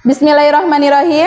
Bismillahirrahmanirrahim.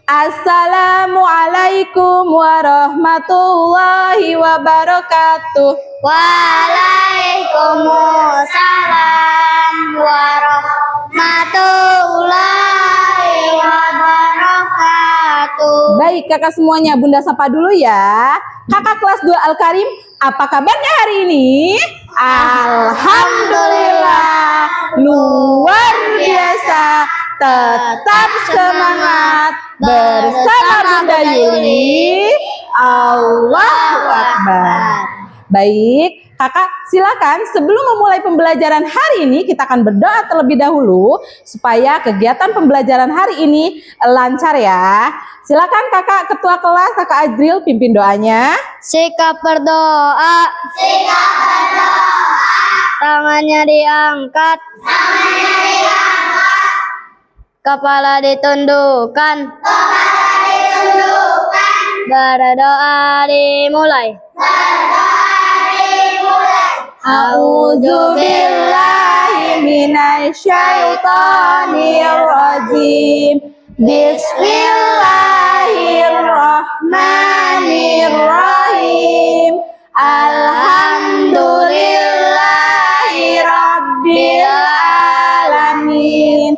Assalamualaikum warahmatullahi wabarakatuh. Waalaikumsalam warahmatullahi wabarakatuh. Baik kakak semuanya, Bunda sapa dulu ya. Kakak kelas 2 Al-Karim, apa kabarnya hari ini? Alhamdulillah, luar biasa. Tetap semangat bersama Bunda Yuli. Allahu Akbar. Baik, kakak silakan sebelum memulai pembelajaran hari ini kita akan berdoa terlebih dahulu supaya kegiatan pembelajaran hari ini lancar ya. Silakan kakak ketua kelas, kakak Adril pimpin doanya. Sikap berdoa. Tangannya diangkat. Kepala ditundukkan. Berdoa dimulai. A'udzu billahi minasyaitonir rajim. Bismillahirrahmanirrahim. Alhamdulillahi rabbil alamin.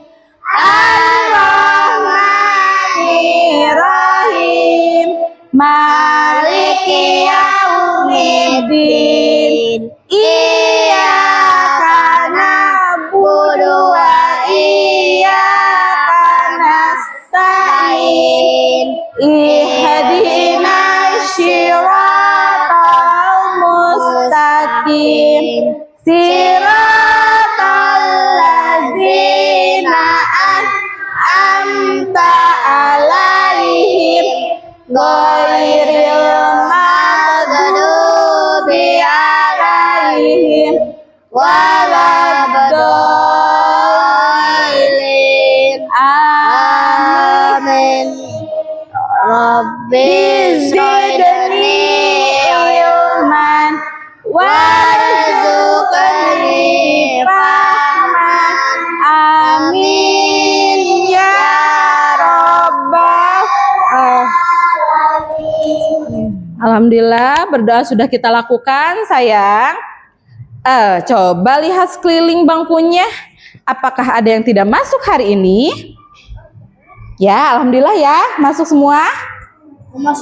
Ar-Rahmanir-Rahim. Maliki yaumiddin. Iyyaka na'budu wa iyyaka nasta'in. Ihdinas siratal mustaqim. Siratal ladzina an'amta 'alaihim ghairil maghdubi 'alaihim waladdallin. Amin. Rabbi zidni ilman warzuqni fahman. Amin ya rabbal alamin. Alhamdulillah berdoa sudah kita lakukan sayang. Coba lihat sekeliling bangkunya. Apakah ada yang tidak masuk hari ini? Ya, alhamdulillah ya, masuk semua.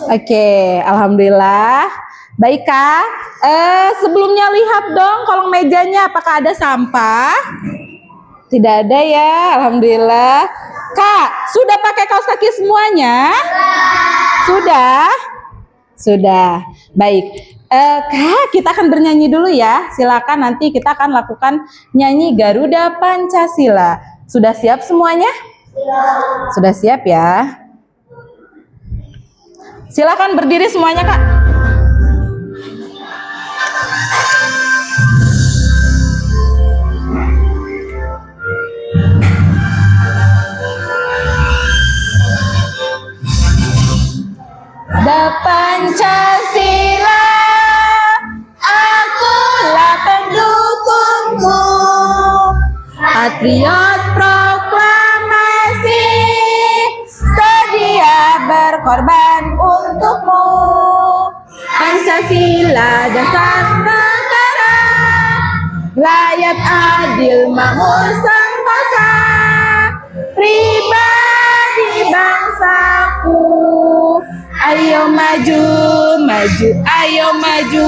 Oke, alhamdulillah. Baik Kak, sebelumnya lihat dong kolong mejanya, apakah ada sampah? Tidak ada ya, alhamdulillah. Kak, sudah pakai kaos kaki semuanya? Sudah? Sudah. Baik. Kak, kita akan bernyanyi dulu ya. Silakan, nanti kita akan lakukan nyanyi Garuda Pancasila. Sudah siap semuanya? Sudah siap ya? Silakan berdiri semuanya, Kak. Da Pancasila, akulah pendukungmu, patriot proklamasi, sedia berkorban untukmu. Pancasila dasar negara, rakyat adil makmur sentosa, pribadi bangsaku. Ayo maju, maju, ayo maju,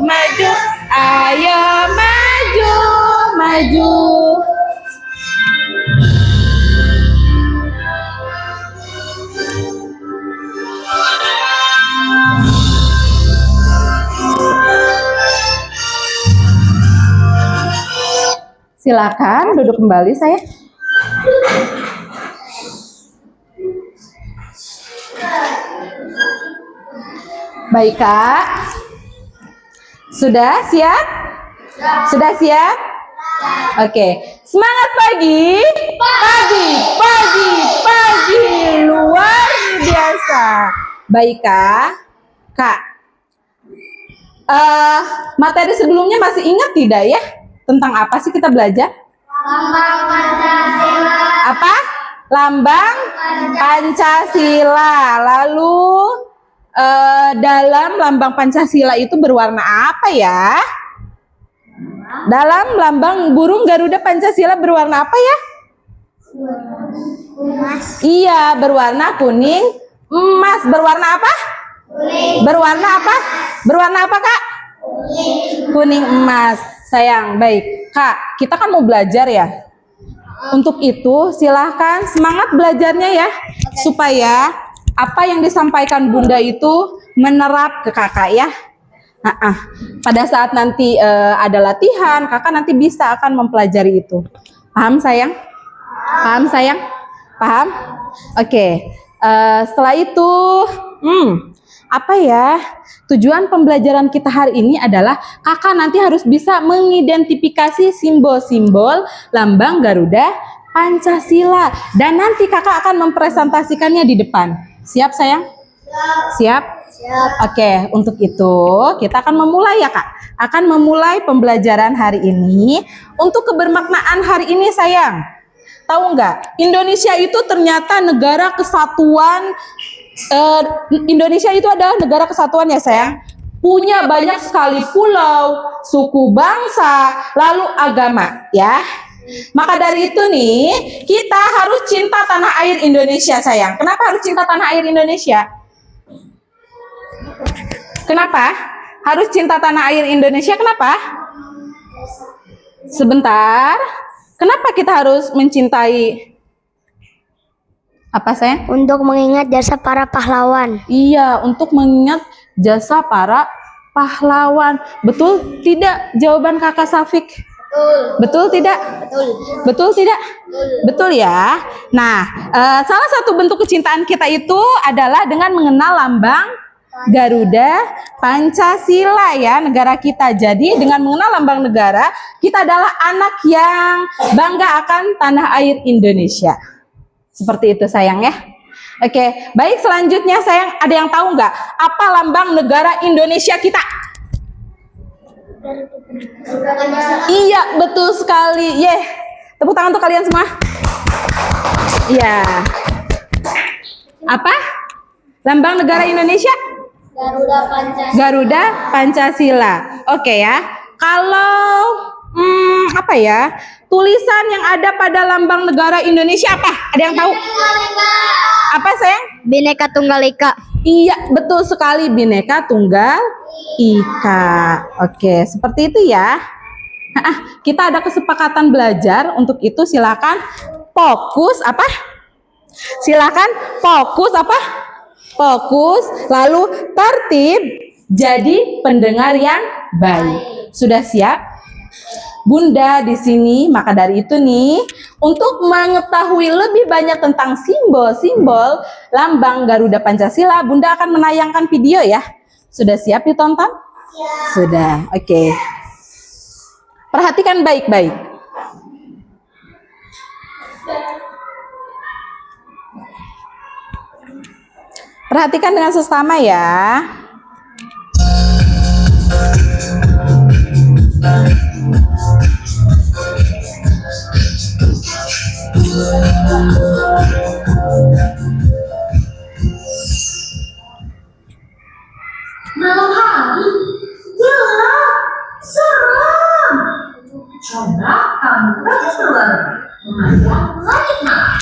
maju, ayo maju, maju. Silakan duduk kembali saya. Baik Kak, sudah siap? Sudah siap? Oke, semangat pagi, pagi, pagi, pagi, luar biasa. Baik Kak, materi sebelumnya masih ingat tidak ya? Tentang apa sih kita belajar? Lambang Pancasila. Apa? Lambang Pancasila. Lalu dalam lambang Pancasila itu berwarna apa ya? Dalam lambang burung Garuda Pancasila berwarna apa ya? Emas. Iya, berwarna kuning emas. Berwarna apa? Berwarna apa? Berwarna apa, Kak? Kuning emas. Sayang, baik. Kak, kita kan mau belajar ya. Untuk itu, silahkan semangat belajarnya ya. Supaya apa yang disampaikan Bunda itu menerap ke kakak ya. Pada saat nanti ada latihan, kakak nanti bisa akan mempelajari itu. Paham sayang? Paham sayang? Paham? Oke. Setelah itu, apa ya? Tujuan pembelajaran kita hari ini adalah kakak nanti harus bisa mengidentifikasi simbol-simbol lambang Garuda Pancasila. Dan nanti kakak akan mempresentasikannya di depan. Siap sayang? Siap? Siap. Oke, untuk itu kita akan memulai ya kak. Akan memulai pembelajaran hari ini. Untuk kebermaknaan hari ini sayang. Tahu nggak? Indonesia itu ternyata negara kesatuan. Indonesia itu adalah negara kesatuan ya sayang. Punya banyak sekali pulau, suku bangsa, lalu agama ya. Maka dari itu nih, kita harus cinta tanah air Indonesia sayang. Kenapa harus cinta tanah air Indonesia? Kenapa? Harus cinta tanah air Indonesia, kenapa? Sebentar. Kenapa kita harus mencintai? Apa sayang? Untuk mengingat jasa para pahlawan. Iya, untuk mengingat jasa para pahlawan. Betul tidak jawaban kakak Safik? Betul tidak? Betul. Betul tidak? Betul ya. Nah, salah satu bentuk kecintaan kita itu adalah dengan mengenal lambang Garuda Pancasila ya, negara kita. Jadi dengan mengenal lambang negara, kita adalah anak yang bangga akan tanah air Indonesia. Seperti itu sayang ya. Oke, baik selanjutnya sayang, ada yang tahu nggak apa lambang negara Indonesia kita? Iya, betul sekali. Yeh, tepuk tangan untuk kalian semua. Iya. Apa? Lambang negara Indonesia? Garuda Pancasila. Garuda Pancasila. Oke ya. Kalau apa ya? Tulisan yang ada pada lambang negara Indonesia apa? Ada yang tahu? Apa sayang? Bhinneka Tunggal Ika. Iya, betul sekali, Bhinneka Tunggal Ika. Oke, seperti itu ya. Kita ada kesepakatan belajar. Untuk itu silakan fokus apa? Silakan fokus apa? Fokus, lalu tertib, jadi pendengar yang baik. Sudah siap? Bunda di sini, maka dari itu nih, untuk mengetahui lebih banyak tentang simbol-simbol lambang Garuda Pancasila, Bunda akan menayangkan video ya. Sudah siap ditonton? Sudah, oke. Perhatikan baik-baik. Perhatikan dengan sesama ya. Malam hari gelap, seram. Coba kamu pergi keluar memandang langit malam.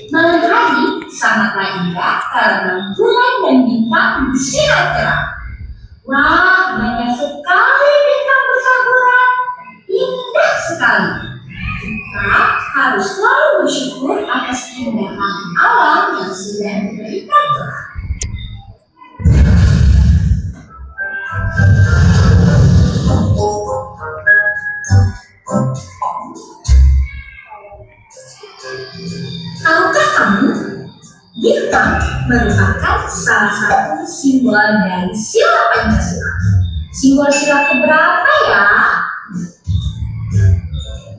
Malam hari sangatlah indah karena bulan dan bintang bersinar terang. Wah, banyak sekali bintang bertaburan. Indah sekali. Kita harus selalu bersyukur atas keindahan alam yang sudah diberikan Tuhan. Tahukah kamu, bintang merupakan salah satu simbol dari sila Pancasila. Simbol sila keberapa ya?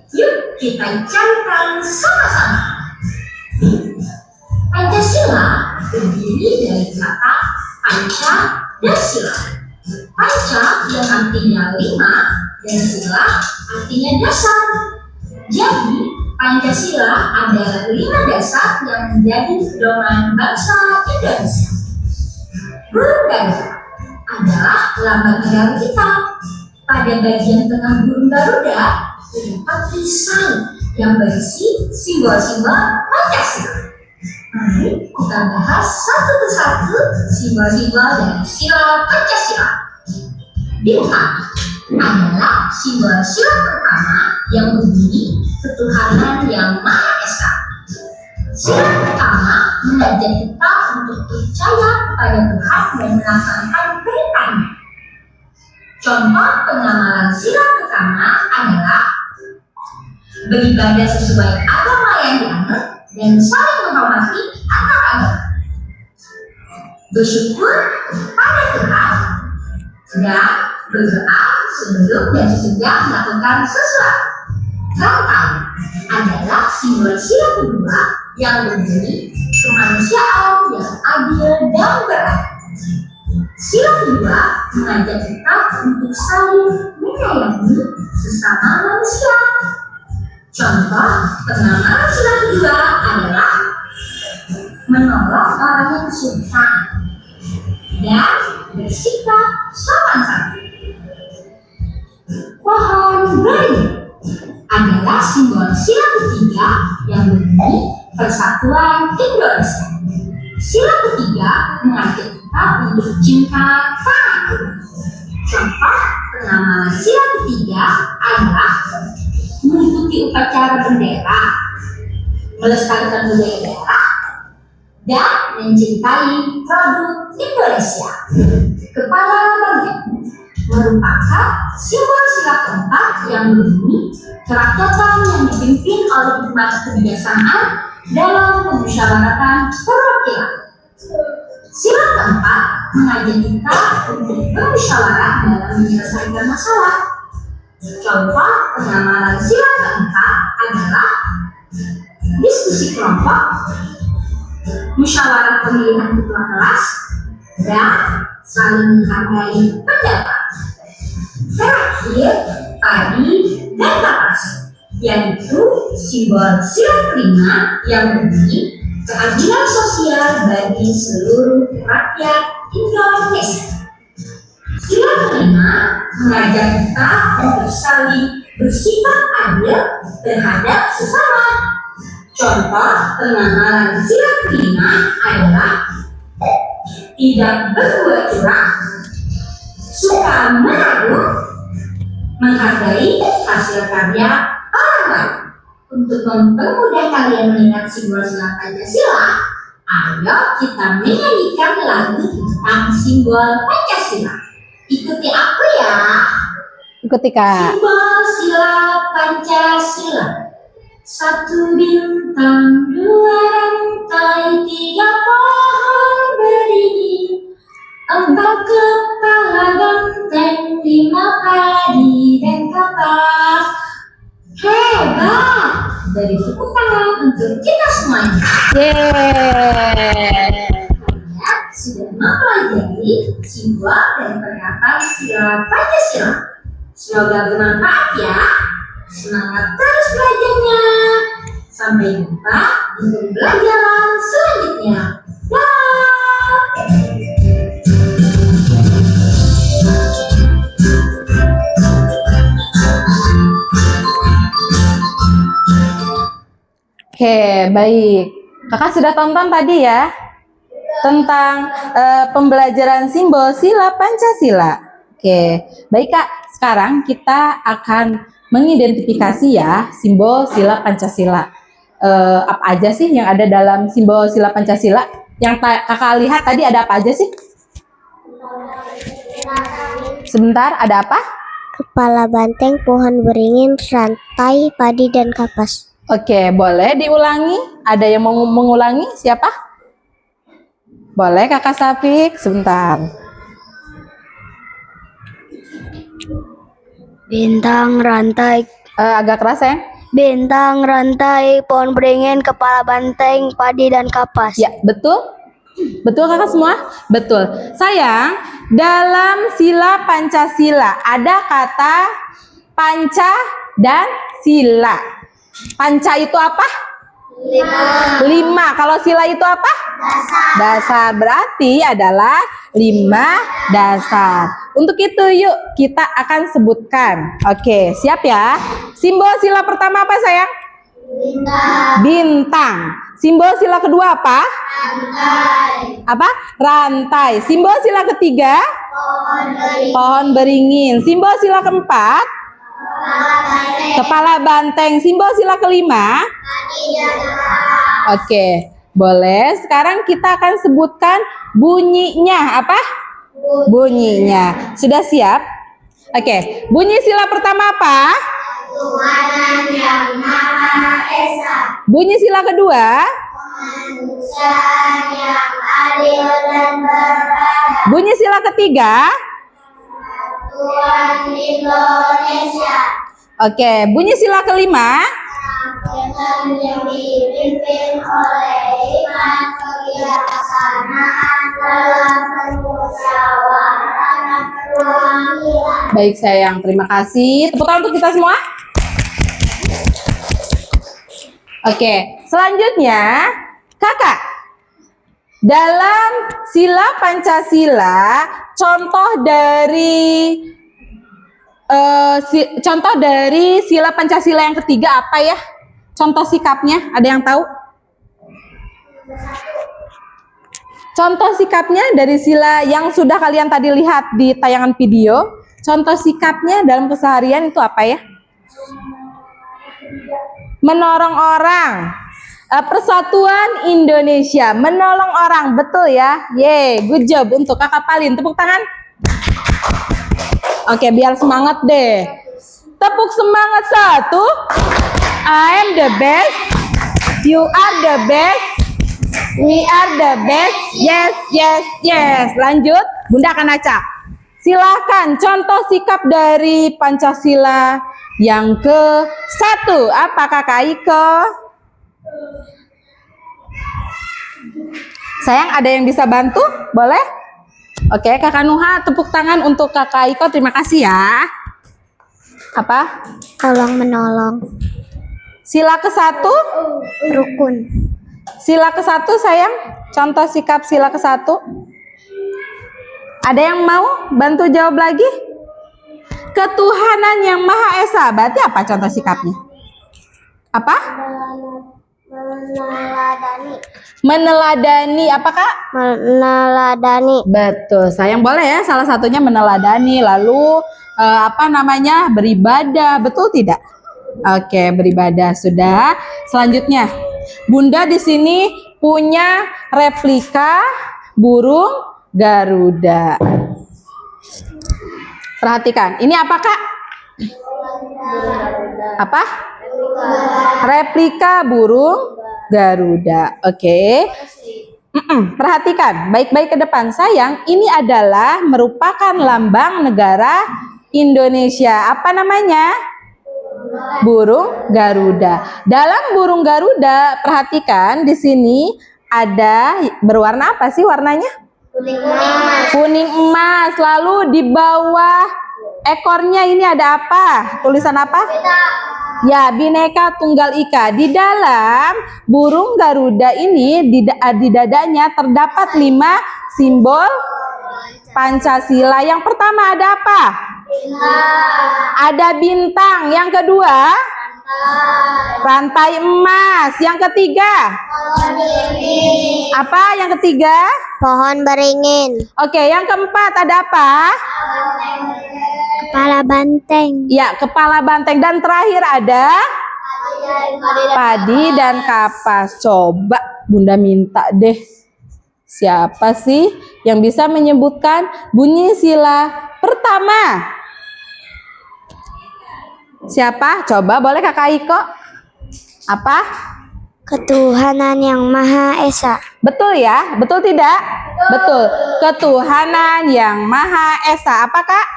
Yuk kita cari tahu sama-sama. Pancasila terdiri dari kata panca dan sila. Panca yang artinya 5 dan sila artinya dasar. Jadi Pancasila adalah 5 dasar yang menjadi pedoman bangsa Indonesia. Burung Garuda adalah lambang negara kita. Pada bagian tengah burung Garuda terdapat perisai yang berisi simbol-simbol Pancasila. Mari kita bahas satu persatu simbol-simbol dari sila Pancasila. Bintang adalah simbol sila pertama yang berbunyi ketuhanan yang Maha Esa. Sila pertama mengajak kita untuk percaya kepada Tuhan dan melaksanakan perintahnya. Contoh pengamalan sila pertama adalah beribadah sesuai agama yang dianut dan saling menghormati antar agama. Bersyukur pada Tuhan dan berdoa sebelum dan sesudah melakukan sesuatu. Rantai adalah simbol sila kedua yang berbunyi kemanusiaan yang adil dan beradab. Sila kedua mengajak kita untuk saling menyayangi sesama manusia. Contoh pengamalan sila kedua adalah menolong orang yang kesulitan dan bersikap sopan santun. Pohon beringin adalah simbol sila ketiga yang berbunyi Persatuan Indonesia. Sila ketiga mengajak kita untuk cinta tanah air. Contoh pengamalan sila ketiga adalah mengikuti upacara bendera, melestarikan budaya daerah, dan mencintai produk Indonesia. Kepala bagian merupakan simbol sila keempat yang berbunyi kerakyatan yang dipimpin oleh hikmat kebijaksanaan dalam pemusyawaratan perwakilan. Sila keempat mengajak kita untuk bermusyawarah dalam menyelesaikan masalah. Contoh pengamalan sila keempat adalah diskusi kelompok, musyawarah pemilihan ketua kelas, dan saling menghargai pendapat. Terakhir, padi dan kapas, yaitu simbol sila kelima yang berbunyi keadilan sosial bagi seluruh rakyat Indonesia. Sila kelima mengajak kita untuk saling bersifat adil terhadap sesama. Contoh pengamalan sila kelima adalah tidak berbuat curang, suka menaruh, menghargai hasil karya orang lain. Untuk mempermudah kalian mengingat simbol sila Pancasila, ayo kita menyanyikan lagu tentang simbol Pancasila. Ikuti aku ya. Ikuti Kak. Simbol sila Pancasila. 1 bintang, 2 rantai, 3 pohon beringin, 4 kepala banteng, 5 padi dan kapas. Hebat! Dari tepuk tangan untuk kita semuanya. Yeay. Kalian sudah mempelajari simbol dan perkataan sila Pancasila. Semoga bermanfaat ya. Semangat terus belajarnya. Sampai jumpa di pembelajaran selanjutnya. Oke, baik. Kakak sudah tonton tadi ya tentang pembelajaran simbol sila Pancasila. Oke, baik Kak. Sekarang kita akan mengidentifikasi ya simbol sila Pancasila. Apa aja sih yang ada dalam simbol sila Pancasila? Yang kakak lihat tadi ada apa aja sih? Sebentar, ada apa? Kepala banteng, pohon beringin, rantai, padi, dan kapas. Oke, boleh diulangi? Ada yang mau mengulangi? Siapa? Boleh Kakak Safik, sebentar. Bintang, rantai, Agak keras ya? bintang, rantai, pohon beringin, kepala banteng, padi, dan kapas. Ya, betul? Betul Kakak semua? Betul. Sayang, dalam sila Pancasila ada kata panca dan sila. Panca itu apa? 5. Kalau sila itu apa? Dasar. Berarti adalah 5 dasar. Untuk itu yuk kita akan sebutkan. Oke, siap ya? Simbol sila pertama apa sayang? Bintang. Simbol sila kedua apa? Apa? Rantai. Simbol sila ketiga? Pohon beringin. Simbol sila keempat? Kepala banteng. Simbol sila kelima? Oke, boleh. Sekarang kita akan sebutkan bunyinya. Apa? Bunyinya. Sudah siap? Oke, bunyi sila pertama apa? Tuhan yang Maha Esa, Bunyi sila kedua? Manusia yang adil dan beradab, Bunyi sila ketiga? Tuhan Indonesia, Oke, bunyi sila kelima? Tuhan yang dipimpin oleh hikmat kebijaksanaan dalam permusyawaratan dan perwakilan. Baik sayang, terima kasih. Tepuk tangan untuk kita semua. Oke, selanjutnya kakak. Dalam sila Pancasila, contoh dari sila Pancasila yang ketiga apa ya? Contoh sikapnya, ada yang tahu? Contoh sikapnya dari sila yang sudah kalian tadi lihat di tayangan video. Contoh sikapnya dalam keseharian itu apa ya? Menolong orang. Persatuan Indonesia, menolong orang, betul ya? Yeay, good job untuk kakak Palin. Tepuk tangan. Oke, biar semangat deh. Tepuk semangat satu. I am the best. You are the best. We are the best. Yes, yes, yes. Lanjut, Bunda akan acak. Silahkan contoh sikap dari Pancasila yang ke-1. Apa kakak Iko? Sayang, ada yang bisa bantu? Boleh? Oke, kakak Nuha, tepuk tangan untuk kakak Iko. Terima kasih ya. Apa? Tolong menolong. Sila ke-1? Rukun. Sila ke-1 sayang. Contoh sikap sila ke-1. Ada yang mau bantu jawab lagi? Ketuhanan yang Maha Esa. Berarti apa contoh sikapnya? Apa? Meneladani. Meneladani. Apa kak? Meneladani. Betul. Sayang, boleh ya. Salah satunya meneladani. Lalu beribadah. Betul tidak? Oke, beribadah sudah. Selanjutnya, Bunda di sini punya replika burung Garuda. Perhatikan, ini apa kak? Apa? Replika burung Garuda. Oke. Perhatikan, baik-baik ke depan. Sayang, ini adalah merupakan lambang negara Indonesia. Apa namanya? Burung Garuda. Dalam burung Garuda, perhatikan di sini ada berwarna apa sih warnanya? Kuning emas. Lalu di bawah ekornya ini ada apa? Tulisan apa? Ya, Bhinneka Tunggal Ika. Di dalam burung Garuda ini di dadanya terdapat 5 simbol Pancasila. Yang pertama ada apa? Ada bintang. Yang kedua? Rantai emas. Yang ketiga? Apa yang ketiga? Pohon beringin. Oke, yang keempat ada apa? Kepala banteng. Ya, kepala banteng. Dan terakhir ada padi dan kapas. Coba Bunda minta deh, siapa sih yang bisa menyebutkan bunyi sila pertama? Siapa? Coba, boleh kakak Iko? Apa? Ketuhanan yang Maha Esa. Betul ya? Betul tidak? Betul. Ketuhanan yang Maha Esa. Apa kak?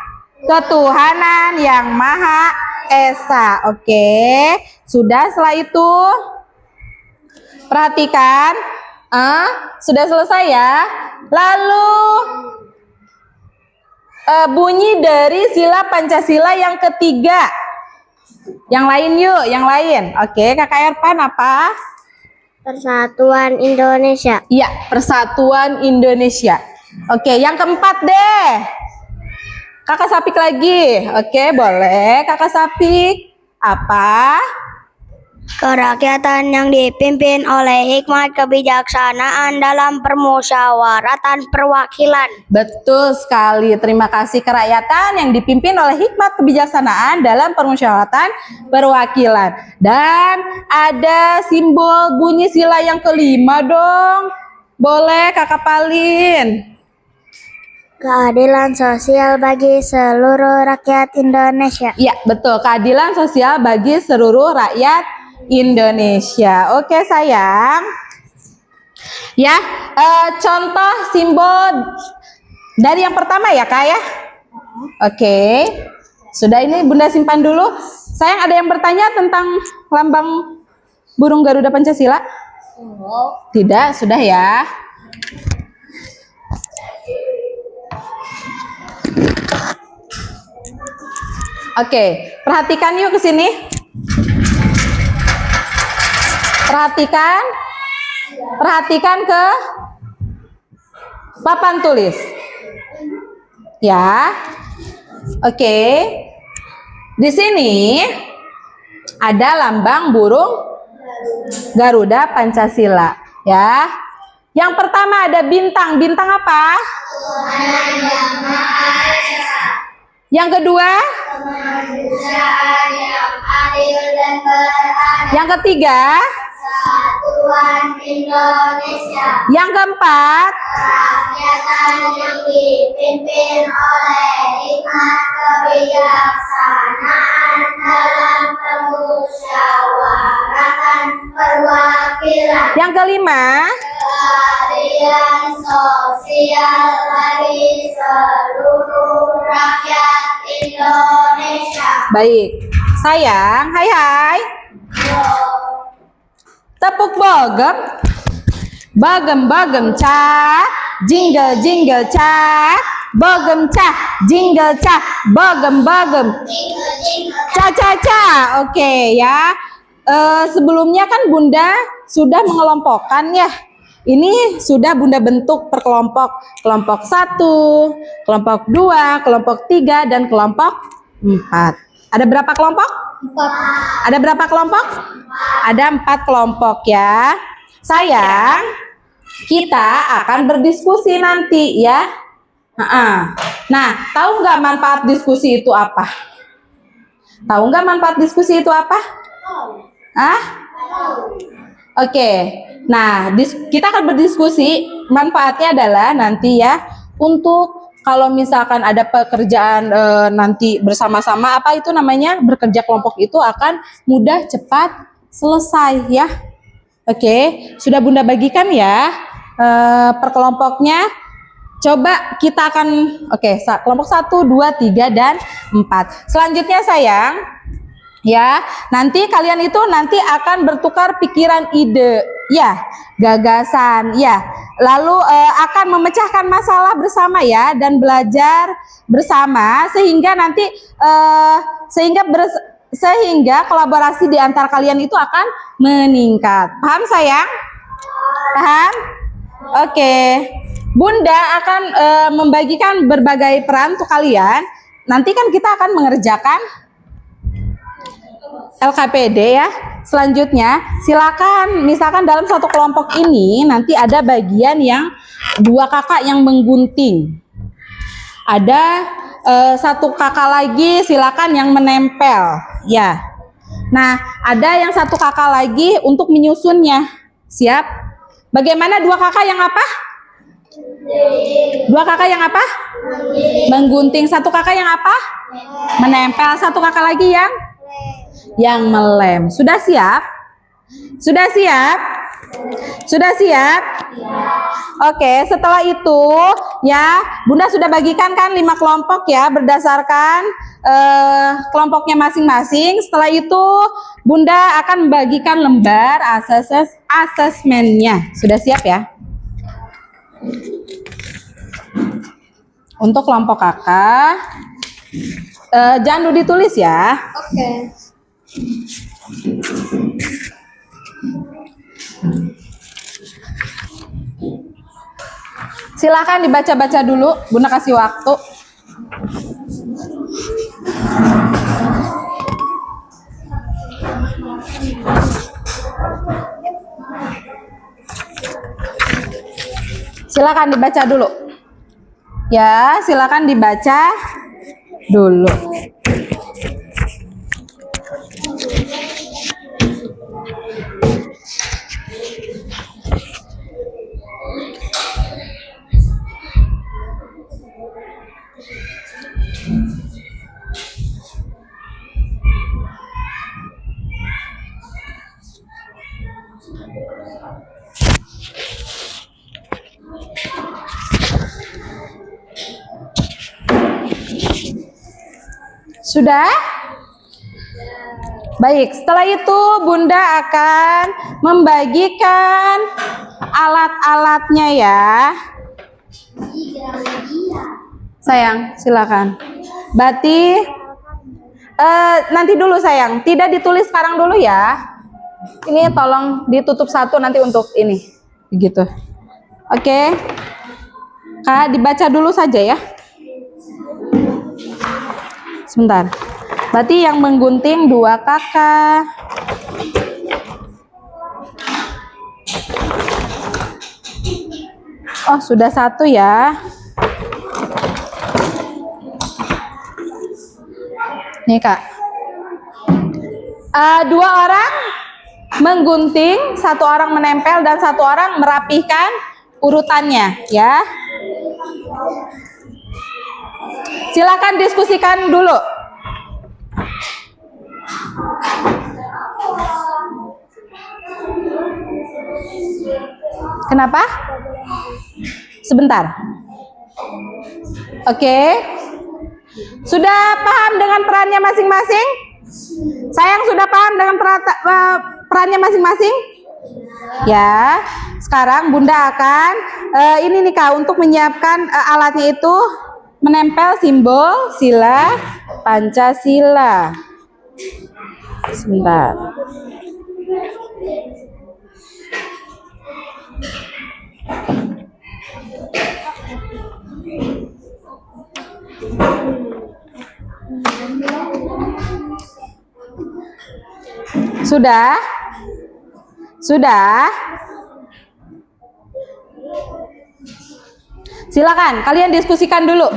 Ketuhanan yang Maha Esa. Oke. Sudah, setelah itu perhatikan. Sudah selesai ya. Lalu bunyi dari sila Pancasila yang ketiga. Yang lain yuk, yang lain. Oke, Kakak Erpan apa? Persatuan Indonesia. Iya, Persatuan Indonesia. Oke, yang keempat deh. Kakak Sapik lagi. Oke, boleh. Kakak Sapik apa? Kerakyatan yang dipimpin oleh hikmat kebijaksanaan dalam permusyawaratan perwakilan. Betul sekali. Terima kasih. Kerakyatan yang dipimpin oleh hikmat kebijaksanaan dalam permusyawaratan perwakilan. Dan ada simbol bunyi sila yang kelima dong. Boleh Kakak Palin. Keadilan sosial bagi seluruh rakyat Indonesia. Iya, betul. Keadilan sosial bagi seluruh rakyat Indonesia. Oke, sayang. Ya, contoh simbol dari yang pertama ya, Kak ya. Oke. Sudah, ini Bunda simpan dulu. Sayang, ada yang bertanya tentang lambang burung Garuda Pancasila? Tidak, sudah ya. Oke, perhatikan yuk ke sini. Perhatikan ke papan tulis. Ya. Oke. Di sini ada lambang burung Garuda Pancasila, ya. Yang pertama ada bintang. Bintang apa? Yang kedua? Yang ketiga? Persatuan Indonesia. Yang keempat? Kerakyatan yang dipimpin oleh hikmat kebijaksanaan dalam permusyawaratan perwakilan. Yang kelima? Keadilan sosial bagi seluruh rakyat Indonesia. Baik. Sayang, hai. Tepuk bagem. Bagem cak. Jingle cak. Bagem cak. Jingle cak. Bagem. Ca. Oke ya. Sebelumnya kan Bunda sudah mengelompokkan ya. Ini sudah Bunda bentuk per kelompok. Kelompok 1, kelompok 2, kelompok 3, dan kelompok 4. Ada berapa kelompok? 4. Ada berapa kelompok? Ada 4 kelompok ya. Sayang, kita akan berdiskusi nanti ya. Nah, tahu nggak manfaat diskusi itu apa? Tahu nggak manfaat diskusi itu apa? Oke. Nah, kita akan berdiskusi. Manfaatnya adalah nanti ya, untuk kalau misalkan ada pekerjaan nanti bersama-sama, apa itu namanya, bekerja kelompok itu akan mudah, cepat selesai ya. Oke, sudah Bunda bagikan ya per kelompoknya. Coba kita akan, kelompok 1, 2, 3, dan 4. Selanjutnya sayang, ya, nanti kalian itu nanti akan bertukar pikiran, ide, ya, gagasan, ya. Lalu akan memecahkan masalah bersama ya, dan belajar bersama sehingga nanti sehingga kolaborasi di antara kalian itu akan meningkat. Paham sayang? Paham? Oke. Bunda akan membagikan berbagai peran untuk kalian. Nanti kan kita akan mengerjakan LKPD ya. Selanjutnya silakan, misalkan dalam satu kelompok ini nanti ada bagian yang 2 kakak yang menggunting. Ada 1 kakak lagi silakan yang menempel ya. Nah, ada yang 1 kakak lagi untuk menyusunnya. Siap? Bagaimana 2 kakak yang apa? 2 kakak yang apa? Menggunting. 1 kakak yang apa? Menempel. 1 kakak lagi yang melem. Sudah siap? Sudah siap? Sudah siap? Oke, setelah itu ya, Bunda sudah bagikan kan 5 kelompok ya, berdasarkan kelompoknya masing-masing. Setelah itu Bunda akan membagikan lembar asesmennya. Sudah siap ya? Untuk kelompok kakak, jangan dulu ditulis ya. Oke. Silakan dibaca-baca dulu, Bunda kasih waktu. Silakan dibaca dulu. Ya, silakan dibaca dulu. Sudah? Baik, setelah itu Bunda akan membagikan alat-alatnya ya. Sayang, silakan. Bati, nanti dulu sayang, tidak ditulis sekarang dulu ya. Ini tolong ditutup satu nanti untuk ini, begitu. Oke, Kak, dibaca dulu saja ya. Sebentar. Berarti yang menggunting 2 kakak. Oh, sudah 1 ya. Nih, Kak. 2 orang menggunting, 1 orang menempel, dan 1 orang merapihkan urutannya, ya. Silakan diskusikan dulu. Kenapa? Sebentar. Oke. Sudah paham dengan perannya masing-masing? Sayang, sudah paham dengan perannya masing-masing? Ya. Sekarang Bunda akan ini nih Kak, untuk menyiapkan alatnya itu menempel simbol sila Pancasila. Sebentar. Sudah? Sudah? Silakan, kalian diskusikan dulu.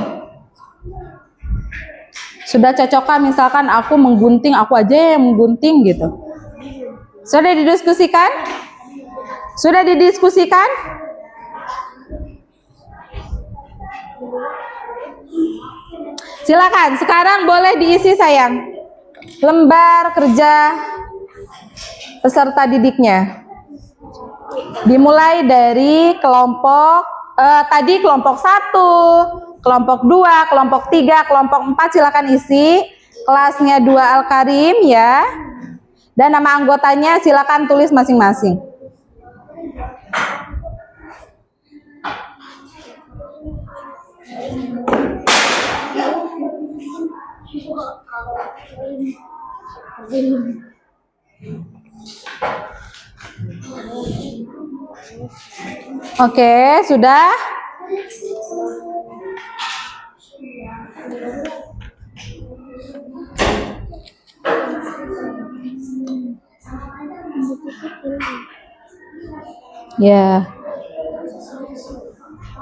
Sudah cocokan, misalkan aku menggunting, aku aja yang menggunting gitu. Sudah didiskusikan? Sudah didiskusikan? Silakan, sekarang boleh diisi sayang. Lembar kerja peserta didiknya. Dimulai dari kelompok tadi kelompok 1, kelompok 2, kelompok 3, kelompok 4 silakan isi. Kelasnya 2 Al-Karim ya. Dan nama anggotanya silakan tulis masing-masing. Oke, sudah? Ya.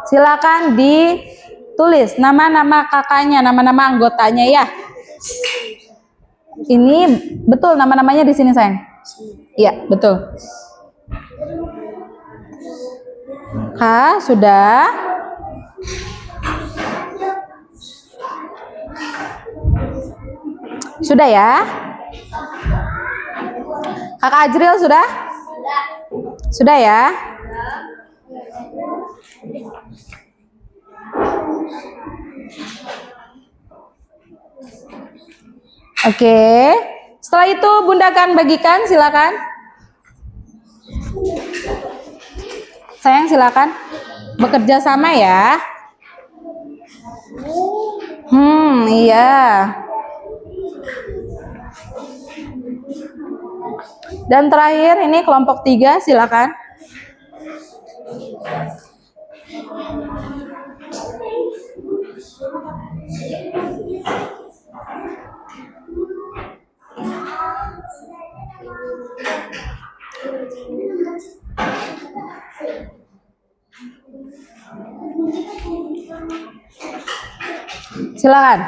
Silakan ditulis nama-nama kakaknya, nama-nama anggotanya ya. Ini betul nama-namanya di sini, sayang. Iya, betul. Kak, sudah? Sudah ya? Kakak Ajril sudah? Sudah ya? Oke. Setelah itu Bunda akan bagikan, silakan. Sayang, silakan. Bekerja sama ya. Iya. Dan terakhir ini kelompok 3, silakan. Silakan.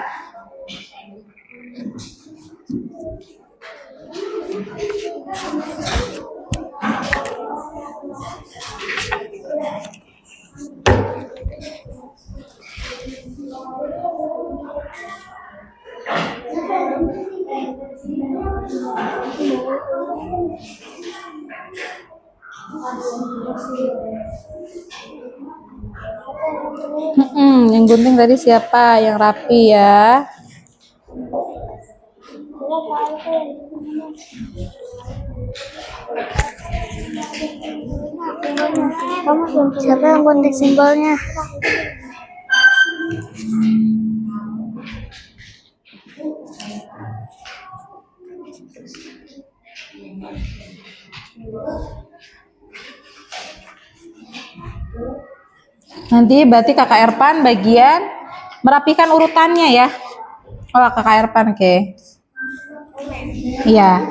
Yang gunting tadi siapa? Yang rapi ya. Siapa yang gunting simbolnya? Nanti berarti Kakak Erpan bagian merapikan urutannya ya. Oh, Kakak Erpan, oke. Iya.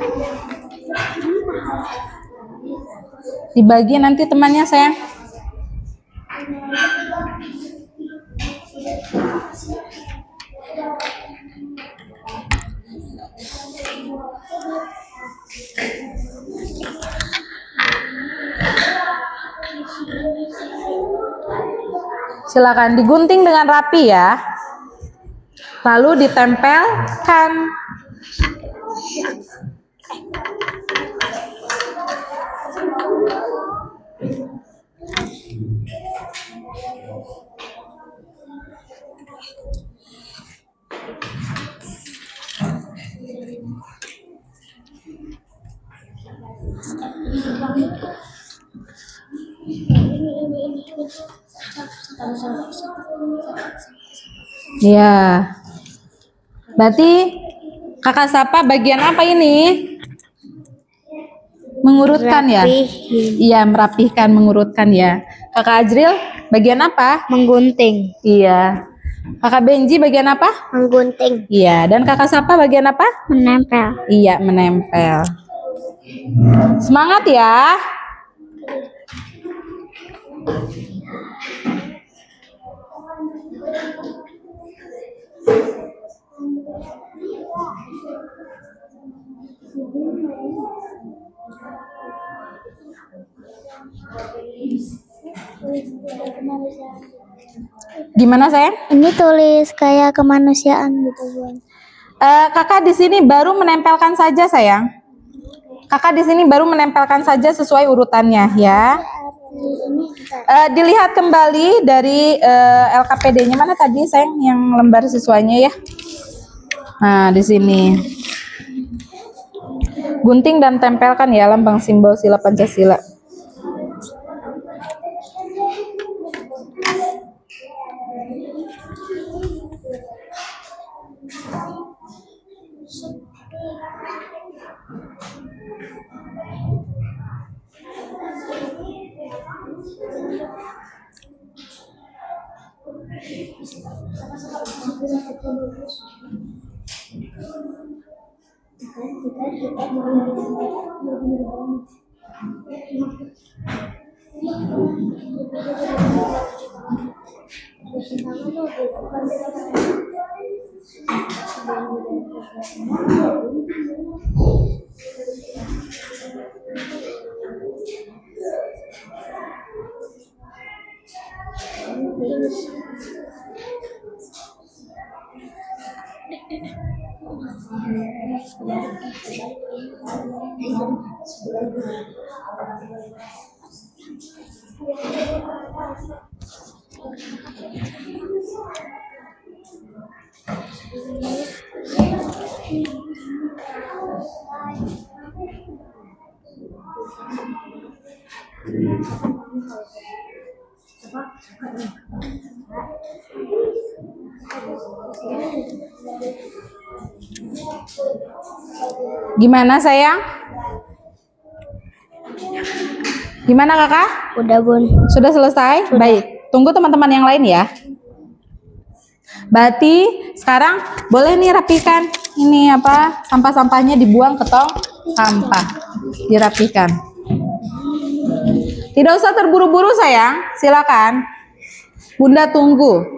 Dibagi nanti temannya, sayang. Silakan digunting dengan rapi ya. Lalu ditempelkan. Ya. Berarti Kakak Sapa bagian apa ini? Mengurutkan ya? Iya, merapihkan, mengurutkan ya. Kakak Ajril bagian apa? Menggunting. Iya. Kakak Benji bagian apa? Menggunting. Iya. Dan Kakak Sapa bagian apa? Menempel. Iya, menempel. Semangat ya. Gimana sayang? Ini tulis kayak kemanusiaan gitu, Bun. Kakak di sini baru menempelkan saja sayang. Kakak di sini baru menempelkan saja sesuai urutannya ya. Dilihat kembali dari LKPD-nya mana tadi sayang yang lembar siswanya ya. Nah di sini. Gunting dan tempelkan ya lambang simbol sila Pancasila. Gimana sayang? Gimana kakak? Udah bun. Sudah selesai? Sudah. Baik, tunggu teman-teman yang lain ya. Berarti sekarang boleh nih rapikan. Ini apa? Sampah-sampahnya dibuang ke tong sampah. Dirapikan. Tidak usah terburu-buru sayang, silakan. Bunda tunggu.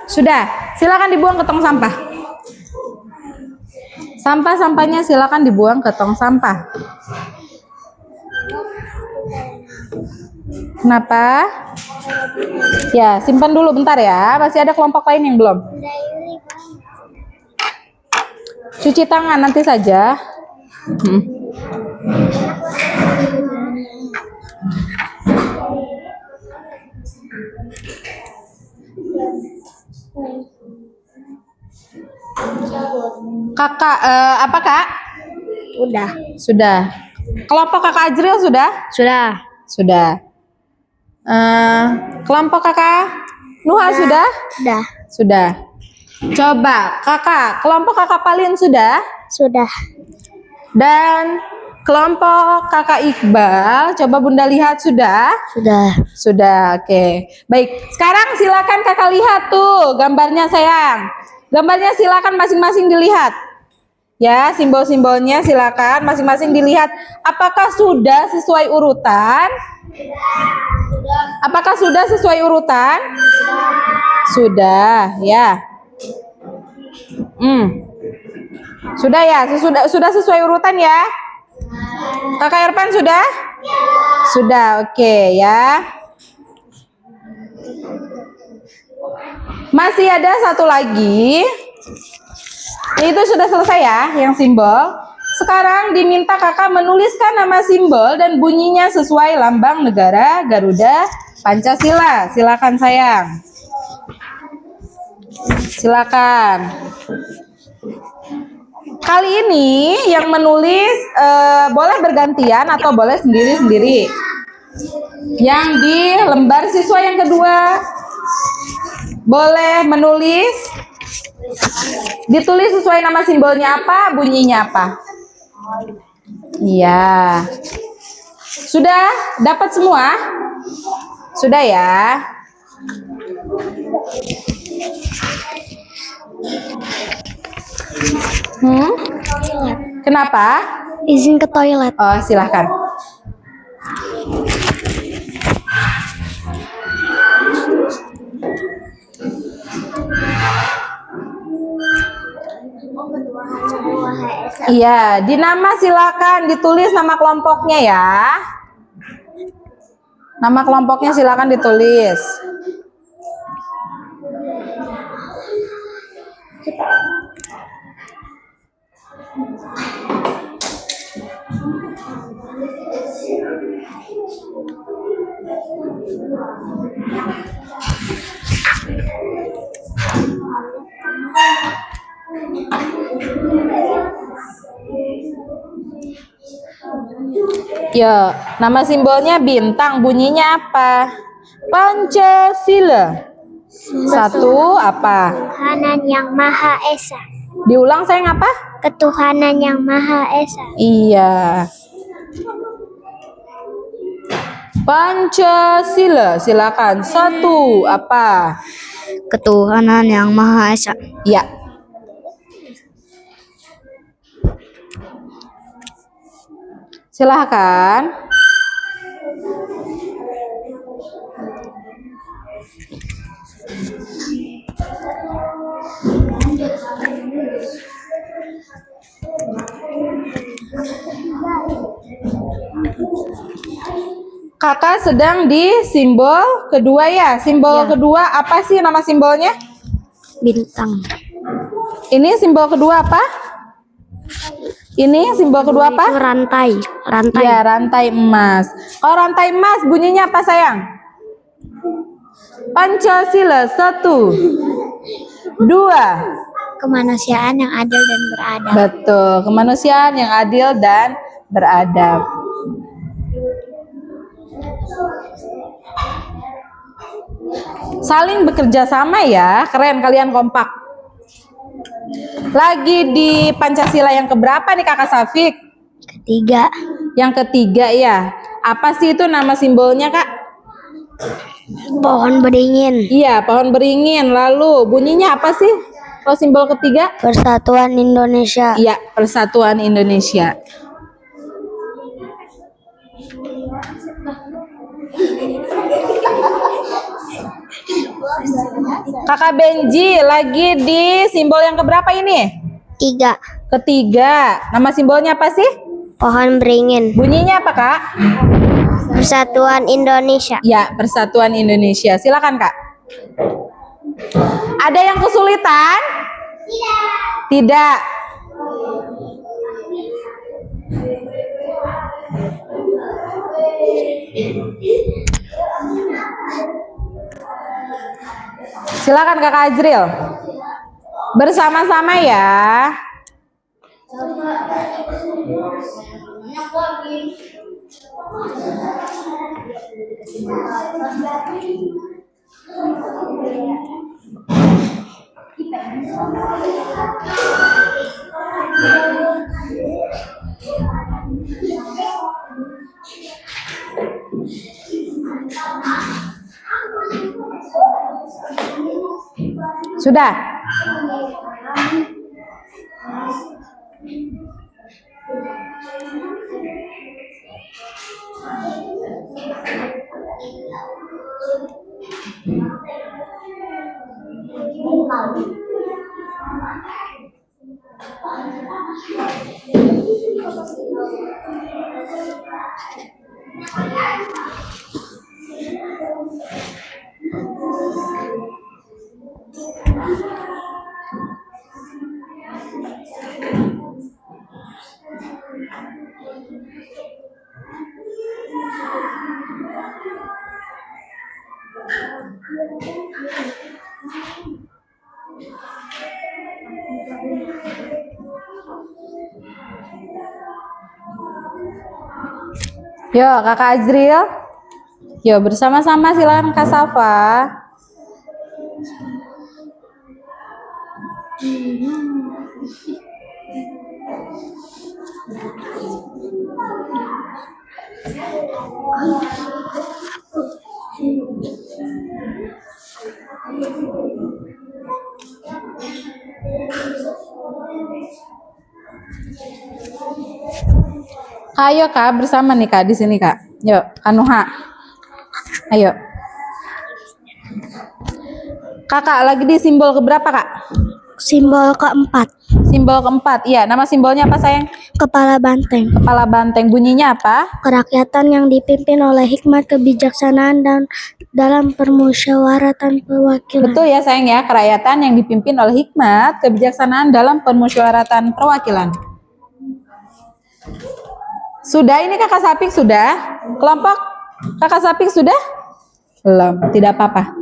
Sudah, silakan dibuang ke tong sampah. Sampah-sampahnya silakan dibuang ke tong sampah. Kenapa? Ya, simpan dulu bentar ya. Masih ada kelompok lain yang belum. Cuci tangan nanti saja. Kakak, apa kak? Udah. Sudah. Kelompok kakak Ajril sudah? Sudah. Sudah. Kelompok kakak Nuha sudah? Udah. Sudah. Coba kakak, kelompok kakak Palin sudah? Sudah. Dan kelompok kakak Iqbal, coba bunda lihat sudah? Sudah. Sudah, oke. Baik, sekarang silakan kakak lihat tuh gambarnya sayang. Gambarnya silakan masing-masing dilihat. Ya, simbol-simbolnya silakan masing-masing dilihat. Apakah sudah sesuai urutan? Apakah sudah sesuai urutan? Sudah, ya. Sudah ya, sudah sesuai urutan ya. Kakak Irfan sudah? Sudah, oke ya. Masih ada satu lagi. Itu sudah selesai ya, yang simbol. Sekarang diminta kakak menuliskan nama simbol dan bunyinya sesuai lambang negara Garuda Pancasila. Silakan sayang. Silakan. Kali ini yang menulis boleh bergantian atau boleh sendiri-sendiri. Yang di lembar siswa yang kedua boleh menulis, ditulis sesuai nama simbolnya apa, bunyinya apa. Iya. Sudah dapat semua? Sudah ya. Kenapa? Izin ke toilet. Oh, silahkan. Iya, di nama silakan ditulis nama kelompoknya ya. Nama kelompoknya silakan ditulis. Ya, nama simbolnya bintang, bunyinya apa? Pancasila. Satu apa? Ketuhanan yang Maha Esa. Diulang sayang apa? Ketuhanan yang Maha Esa. Iya. Pancasila, silakan. Satu apa? Ketuhanan yang Maha Esa. Ya. Silakan. Kakak sedang di simbol kedua ya. Simbol kedua apa sih nama simbolnya? Bintang. Ini simbol kedua apa? Ini simbol kedua apa? Itu rantai. Rantai. Ya, rantai emas. Kalau rantai emas bunyinya apa sayang? Pancasila 1, 2. Kemanusiaan yang adil dan beradab. Betul, kemanusiaan yang adil dan beradab. Saling bekerja sama ya, keren kalian kompak. Lagi di Pancasila yang keberapa nih Kakak Safik? Ketiga, Yang ketiga ya. Apa sih itu nama simbolnya Kak? pohon beringin. Iya, pohon beringin. Lalu bunyinya apa sih? Kalau simbol ketiga? Persatuan Indonesia. Iya, Persatuan Indonesia. Kakak Benji lagi di simbol yang keberapa ini? 3, Ketiga. Nama simbolnya apa sih? pohon beringin. Bunyinya apa Kak? Persatuan Indonesia. Ya, Persatuan Indonesia. Silakan Kak. Ada yang kesulitan? Tidak. Silakan Kakak Azril. Bersama-sama ya. Sudah? Yo, Kakak Azril. Yo, bersama-sama silakan Kak Safa. Ayo Kak, bersama nih Kak di sini Kak. Yuk, Kanuha. Ayo. Kakak lagi di simbol keberapa Kak? Simbol keempat, Simbol keempat. Iya, nama simbolnya apa sayang? kepala banteng. Kepala banteng. Bunyinya apa? Kerakyatan yang dipimpin oleh hikmat kebijaksanaan dan dalam permusyawaratan perwakilan. Betul ya sayang ya, kerakyatan yang dipimpin oleh hikmat kebijaksanaan dalam permusyawaratan perwakilan. Sudah ini Kakak Sapik sudah? Kelompok Kakak Sapik sudah? Belum, tidak apa-apa.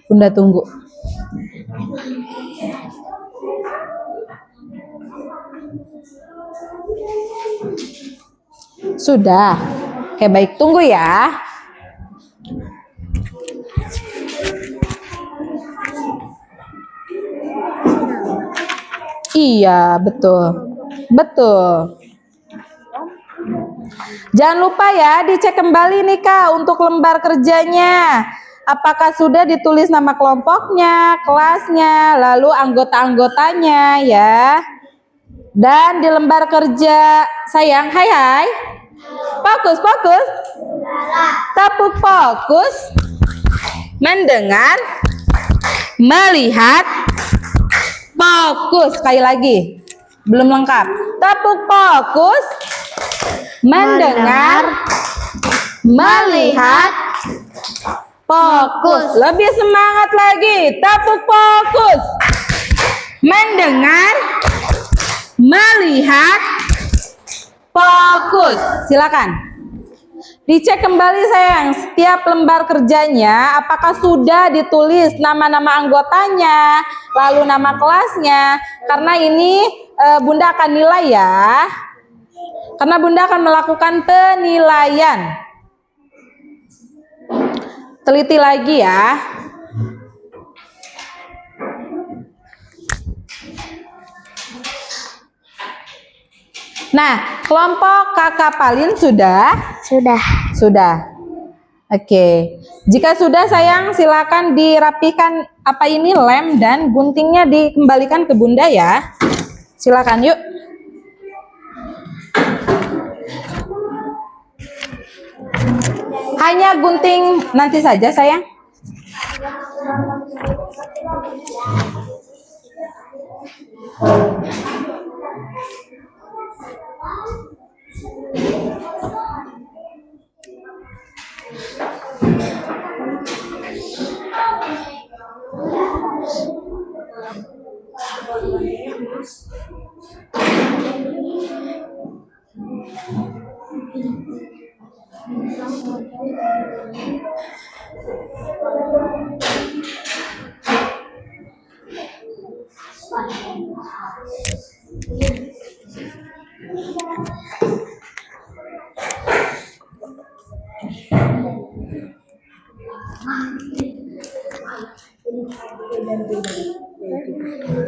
Bunda tunggu. Sudah. Oke, baik, tunggu ya. Iya, betul. Betul. Jangan lupa ya, dicek kembali nih Kak untuk lembar kerjanya. Apakah sudah ditulis nama kelompoknya, kelasnya, lalu anggota-anggotanya ya. Dan di lembar kerja sayang, hai. Fokus. Tepuk fokus. Mendengar, melihat, fokus. Sekali lagi. Belum lengkap. Tepuk fokus. Mendengar, melihat, fokus. Lebih semangat lagi. Tepuk fokus. Mendengar, melihat, fokus. Silakan. Dicek kembali sayang, setiap lembar kerjanya apakah sudah ditulis nama-nama anggotanya, lalu nama kelasnya. Karena ini Bunda akan nilai ya. Karena Bunda akan melakukan penilaian. Teliti lagi ya. Nah, kelompok Kakak Palin sudah? Sudah. Sudah. Oke. Jika sudah sayang, silakan dirapikan apa ini lem dan guntingnya dikembalikan ke Bunda ya. Silakan yuk. Hanya gunting nanti saja sayang.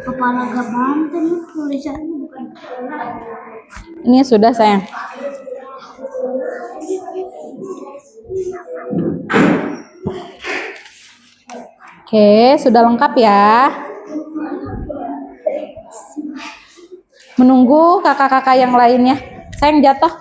Kepala gak banten tulisannya bukan. Ini sudah sayang. Oke, sudah lengkap ya. Menunggu kakak-kakak yang lainnya. Sayang jatuh.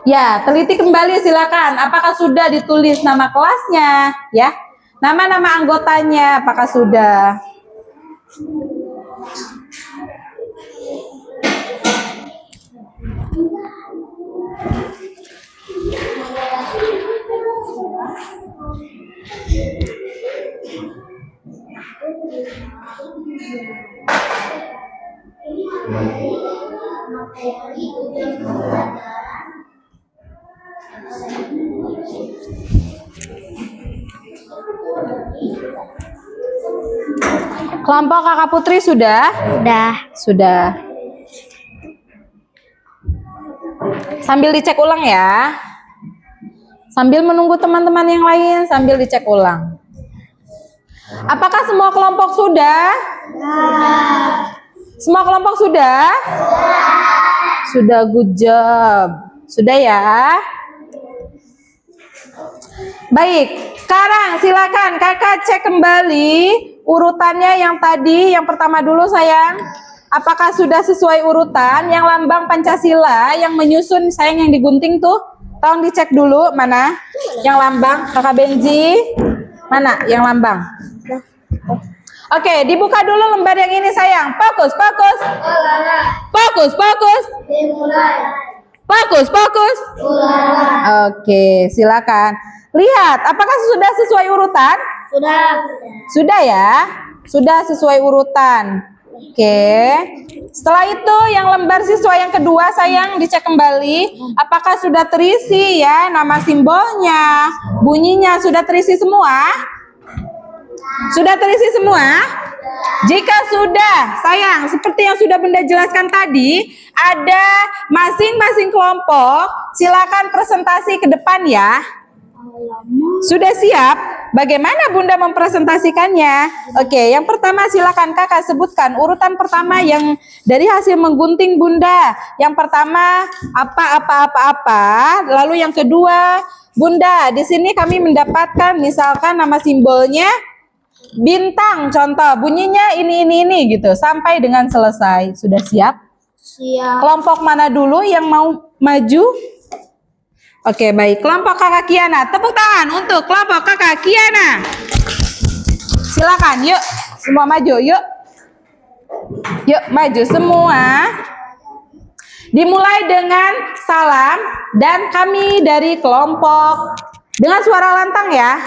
Ya, teliti kembali silakan. Apakah sudah ditulis nama kelasnya? Ya, nama-nama anggotanya apakah sudah? Kelompok Kakak Putri sudah? Sudah. Sudah. Sambil dicek ulang ya. Sambil menunggu teman-teman yang lain, sambil dicek ulang. Apakah semua kelompok sudah? Semua kelompok sudah? Sudah, good job. Sudah ya? Baik, sekarang silakan kakak cek kembali urutannya yang tadi, yang pertama dulu sayang. Apakah sudah sesuai urutan yang lambang Pancasila yang menyusun sayang yang digunting tuh? Tolong dicek dulu mana yang lambang, kakak Benji. Mana yang lambang? Oke, dibuka dulu lembar yang ini sayang. Fokus, fokus. Fokus, fokus. Fokus, fokus. Oke, silakan. Lihat, apakah sudah sesuai urutan? Sudah. Sudah ya? Sudah sesuai urutan. Oke. Setelah itu yang lembar siswa yang kedua sayang dicek kembali. Apakah sudah terisi ya nama simbolnya, bunyinya sudah terisi semua? Sudah terisi semua? Jika sudah, sayang, seperti yang sudah Bunda jelaskan tadi, ada masing-masing kelompok, silakan presentasi ke depan ya. Sudah siap? Bagaimana Bunda mempresentasikannya? Oke, yang pertama silakan kakak sebutkan urutan pertama yang dari hasil menggunting Bunda. Yang pertama apa, lalu yang kedua Bunda, di sini kami mendapatkan misalkan nama simbolnya bintang, contoh bunyinya ini gitu sampai dengan selesai. Sudah siap? Siap. Kelompok mana dulu yang mau maju? Oke, baik. Kelompok kakak Kiana, tepuk tangan untuk kelompok kakak Kiana. Silakan, yuk, semua maju, yuk. Yuk, maju semua. Dimulai dengan salam dan kami dari kelompok dengan suara lantang ya.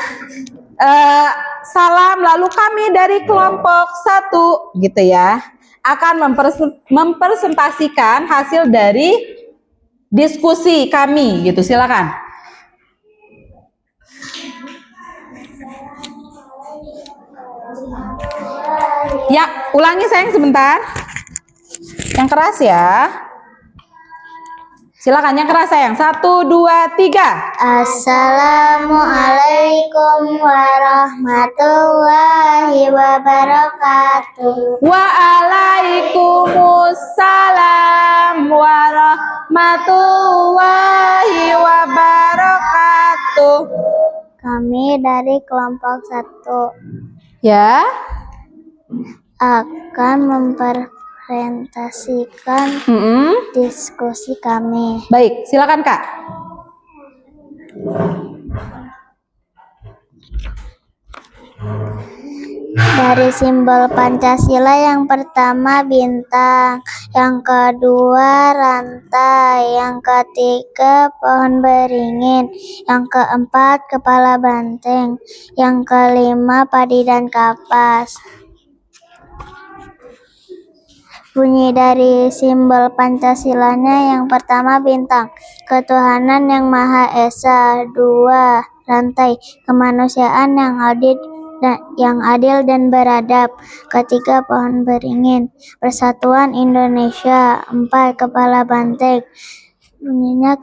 Salam lalu kami dari kelompok 1 gitu ya. akan mempresentasikan hasil dari diskusi kami gitu. Silakan. Ya, ulangi sayang sebentar. Yang keras ya. Silakan yang keras sayang. 1, 2, 3. Assalamualaikum warahmatullahi wabarakatuh. Waalaikumsalam warahmatullahi wabarakatuh. Kami dari kelompok 1 Ya. akan mempresentasikan diskusi kami. Baik, silakan Kak. Dari simbol Pancasila yang pertama bintang, yang kedua rantai, yang ketiga pohon beringin, yang keempat kepala banteng, yang kelima padi dan kapas. Bunyi dari simbol Pancasilanya yang pertama bintang, ketuhanan yang Maha Esa, 2 rantai, kemanusiaan yang adil dan beradab, ketiga pohon beringin, persatuan Indonesia, 4 kepala banteng. Bunyinya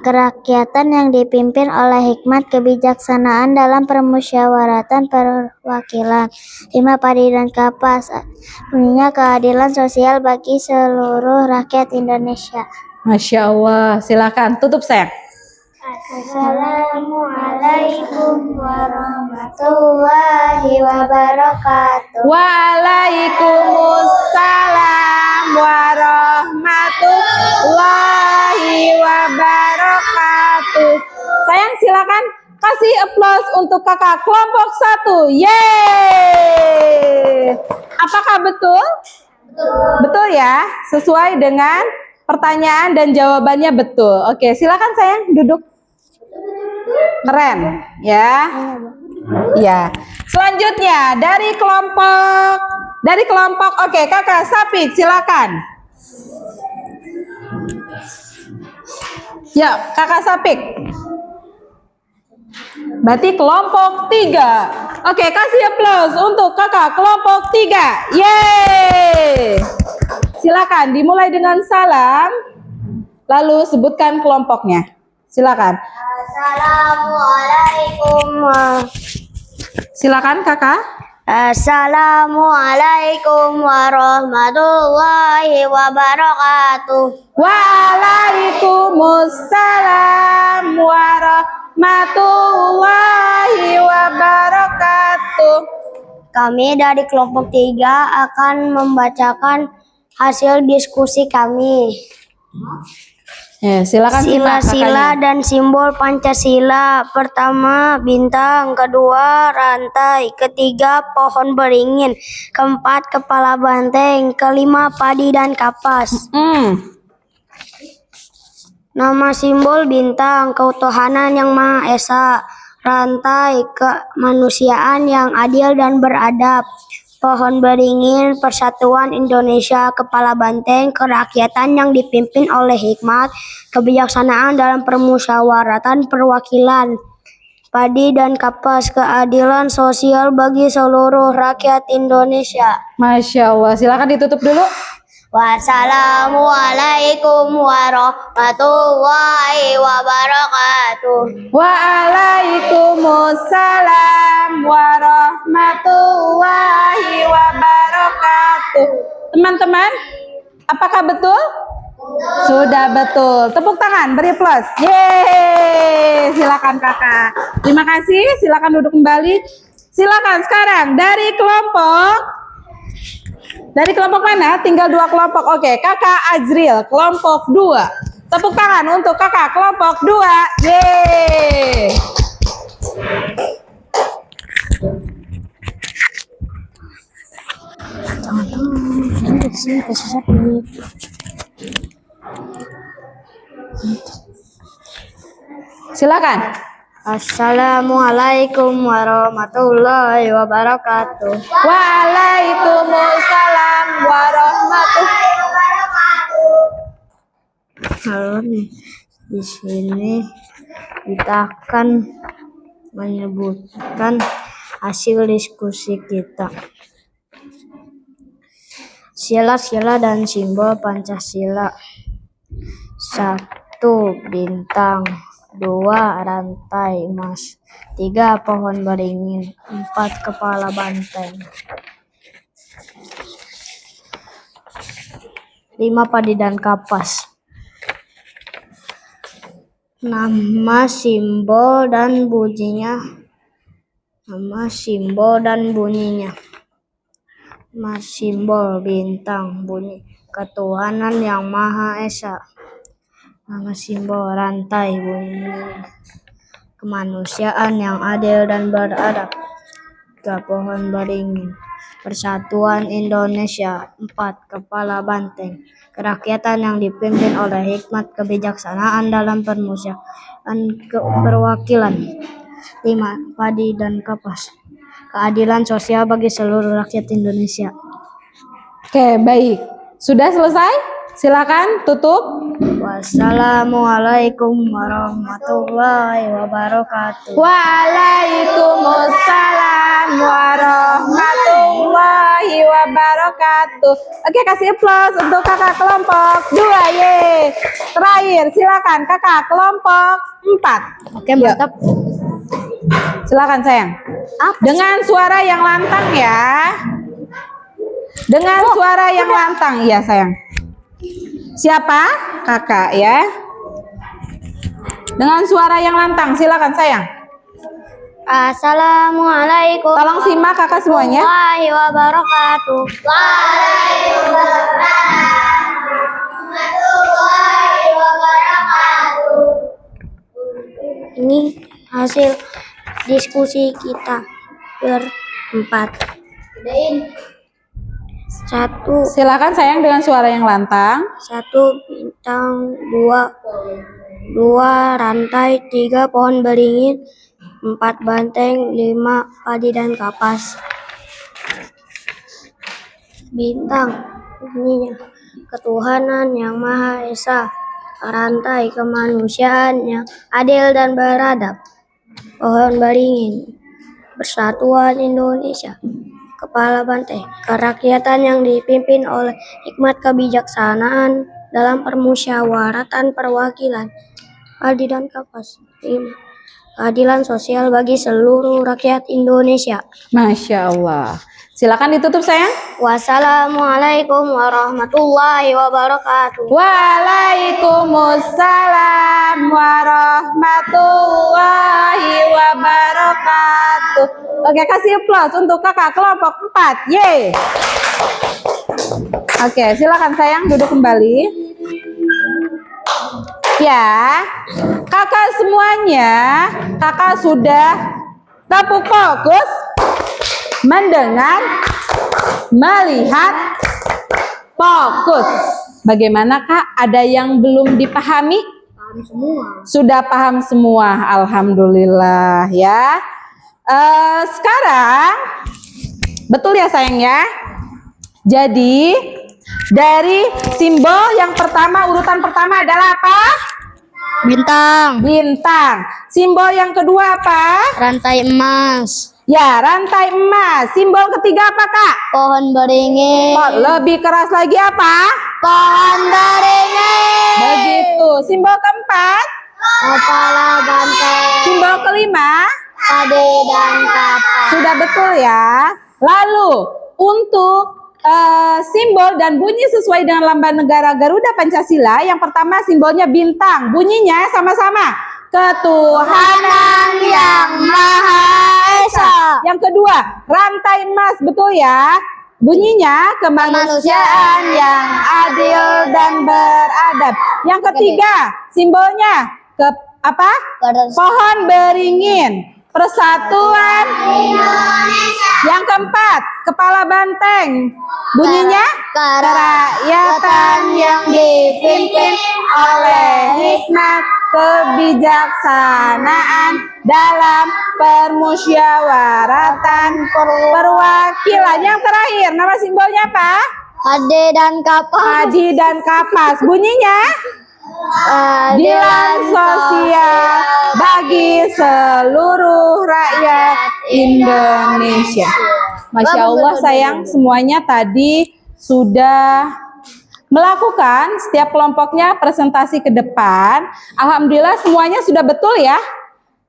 kerakyatan yang dipimpin oleh hikmat kebijaksanaan dalam permusyawaratan perwakilan, 5 padi dan kapas. Bunyinya keadilan sosial bagi seluruh rakyat Indonesia. Masya Allah. Silakan tutup sayang. Assalamualaikum warahmatullahi wabarakatuh. Waalaikumsalam warahmatullahi wabarakatuh. Sayang silakan kasih applause untuk kakak kelompok 1. Yeay. Apakah betul? Betul ya, sesuai dengan pertanyaan dan jawabannya betul. Oke, silakan sayang duduk. Keren, ya. Ya. Selanjutnya dari kelompok oke, kakak Sapik silakan. Ya, kakak Sapik. Berarti kelompok 3. Oke, kasih applause untuk kakak kelompok 3. Yeay. Silakan dimulai dengan salam, lalu sebutkan kelompoknya. Silakan. Assalamualaikum. Silakan kakak. Assalamualaikum warahmatullahi wabarakatuh. Waalaikumsalam warahmatullahi wabarakatuh. Kami dari kelompok 3 akan membacakan hasil diskusi kami. Ya, silakan Sila-sila dan simbol Pancasila. Pertama bintang, kedua rantai, ketiga pohon beringin, keempat kepala banteng, kelima padi dan kapas. Nama simbol bintang, ketuhanan yang Maha Esa, rantai, kemanusiaan yang adil dan beradab, pohon beringin, persatuan Indonesia, kepala banteng, kerakyatan yang dipimpin oleh hikmat, kebijaksanaan dalam permusyawaratan perwakilan, padi dan kapas, keadilan sosial bagi seluruh rakyat Indonesia. Masya Allah, silakan ditutup dulu. Wassalamualaikum warahmatullahi wabarakatuh. Waalaikumsalam warahmatullahi wabarakatuh. Teman-teman, apakah betul? Sudah betul. Tepuk tangan, beri plus. Yeay, silakan kakak. Terima kasih, silakan duduk kembali. Silakan sekarang dari kelompok mana? Tinggal 2 kelompok. Oke, kakak Azril, kelompok 2. Tepuk tangan untuk kakak kelompok 2. Yeay. Silakan. Assalamualaikum warahmatullahi wabarakatuh. Waalaikumsalam warahmatullahi Halo nih, di sini kita akan menyebutkan hasil diskusi kita. Sila-sila dan simbol Pancasila. 1. Bintang. 2. Rantai emas. 3. Pohon beringin. 4. Kepala banteng. 5. Padi dan kapas. Nama, simbol, dan bunyinya. Nama, simbol, dan bunyinya. Nama, simbol, bintang, bunyi ketuhanan yang Maha Esa. Nama, simbol, rantai, bunyi kemanusiaan yang adil dan beradab. 3. Pohon beringin, persatuan Indonesia. 4. Kepala banteng, kerakyatan yang dipimpin oleh hikmat kebijaksanaan dalam permusyawaratan perwakilan. 5. Padi dan kapas, keadilan sosial bagi seluruh rakyat Indonesia. Oke, baik. Sudah selesai? Silakan tutup. Wassalamualaikum warahmatullahi wabarakatuh. Waalaikumsalam warahmatullahi wabarakatuh. Oke, kasih applause untuk kakak kelompok 2. Ye. Terakhir, silakan kakak kelompok 4. Oke, mantap. Silakan sayang. Dengan suara yang lantang ya. Dengan suara yang lantang ya sayang. Siapa? Kakak ya. Dengan suara yang lantang, silakan sayang. Assalamualaikum Tolong simak kakak semuanya. warahmatullahi wabarakatuh. Ini hasil diskusi kita berempat. 1. Silakan sayang dengan suara yang lantang. 1. Bintang. 2. Rantai. 3. Pohon beringin. 4. Banteng. 5. Padi dan kapas. Bintang, bunyinya ketuhanan yang Maha Esa. Rantai, kemanusiaan yang adil dan beradab. Pohon beringin, persatuan Indonesia. Kepala banteng, kerakyatan yang dipimpin oleh hikmat kebijaksanaan dalam permusyawaratan perwakilan. Padi dan kapas. 5. Keadilan sosial bagi seluruh rakyat Indonesia. Masya Allah. Silakan ditutup sayang. Wassalamualaikum warahmatullahi wabarakatuh. Waalaikumsalam warahmatullahi wabarakatuh. Oke, kasih applause untuk kakak kelompok 4. Yeay. Oke, silakan sayang duduk kembali. Ya, kakak semuanya, kakak sudah tepuk fokus, mendengar, melihat, fokus. Bagaimana kak? Ada yang belum dipahami? Paham semua. Sudah paham semua, alhamdulillah ya. Sekarang, betul ya sayang ya. Jadi dari simbol yang pertama, urutan pertama adalah apa? Bintang. Bintang. Simbol yang kedua apa? Rantai emas. Ya, rantai emas. Simbol ketiga apa kak? Pohon beringin. Lebih keras lagi apa? Pohon beringin. Begitu. Simbol keempat? Kepala banteng. Simbol kelima? Padi dan kapas. Sudah betul ya. Lalu untuk simbol dan bunyi sesuai dengan lambang negara Garuda Pancasila. Yang pertama simbolnya bintang. Bunyinya sama-sama. Ketuhanan yang Maha Esa. Yang kedua, rantai emas, betul ya. Bunyinya kemanusiaan yang adil dan beradab. Yang ketiga, simbolnya apa? Pohon beringin. Persatuan Indonesia. Yang keempat, kepala banteng. Bunyinya kerakyatan yang dipimpin oleh hikmat kebijaksanaan dalam permusyawaratan perwakilan. Yang terakhir, nama simbolnya apa? Ade dan kapas. Adi dan kapas. Bunyinya? Adilan sosial bagi seluruh rakyat Indonesia. Masya Allah sayang, semuanya tadi sudah melakukan setiap kelompoknya presentasi ke depan. Alhamdulillah semuanya sudah betul ya.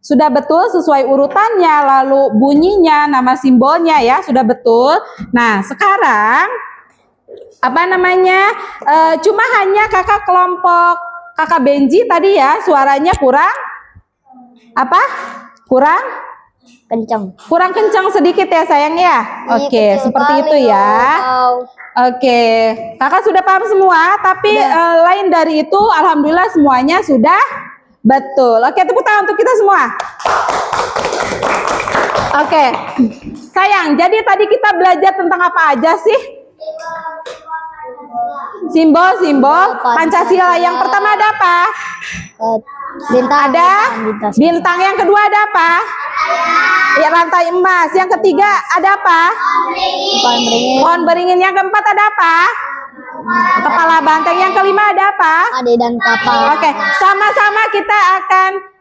Sudah betul sesuai urutannya, lalu bunyinya, nama simbolnya ya, sudah betul. Nah, sekarang apa namanya? Cuma hanya kakak kelompok kakak Benji tadi ya, suaranya kurang apa? Kurang kencang sedikit ya sayang ya. Oke, seperti itu ya. Oke, kakak sudah paham semua, tapi lain dari itu alhamdulillah semuanya sudah betul. Oke, tepuk tangan untuk kita semua. Oke, sayang, jadi tadi kita belajar tentang apa aja sih? Simbol-simbol Pancasila. Yang pertama ada apa? Bintang. Yang kedua ada apa? Ya, rantai emas. Yang ketiga ada apa? Pohon beringin. Yang keempat ada apa? Kepala banteng. Yang kelima ada apa? Ade dan kapas. Oke, sama-sama kita akan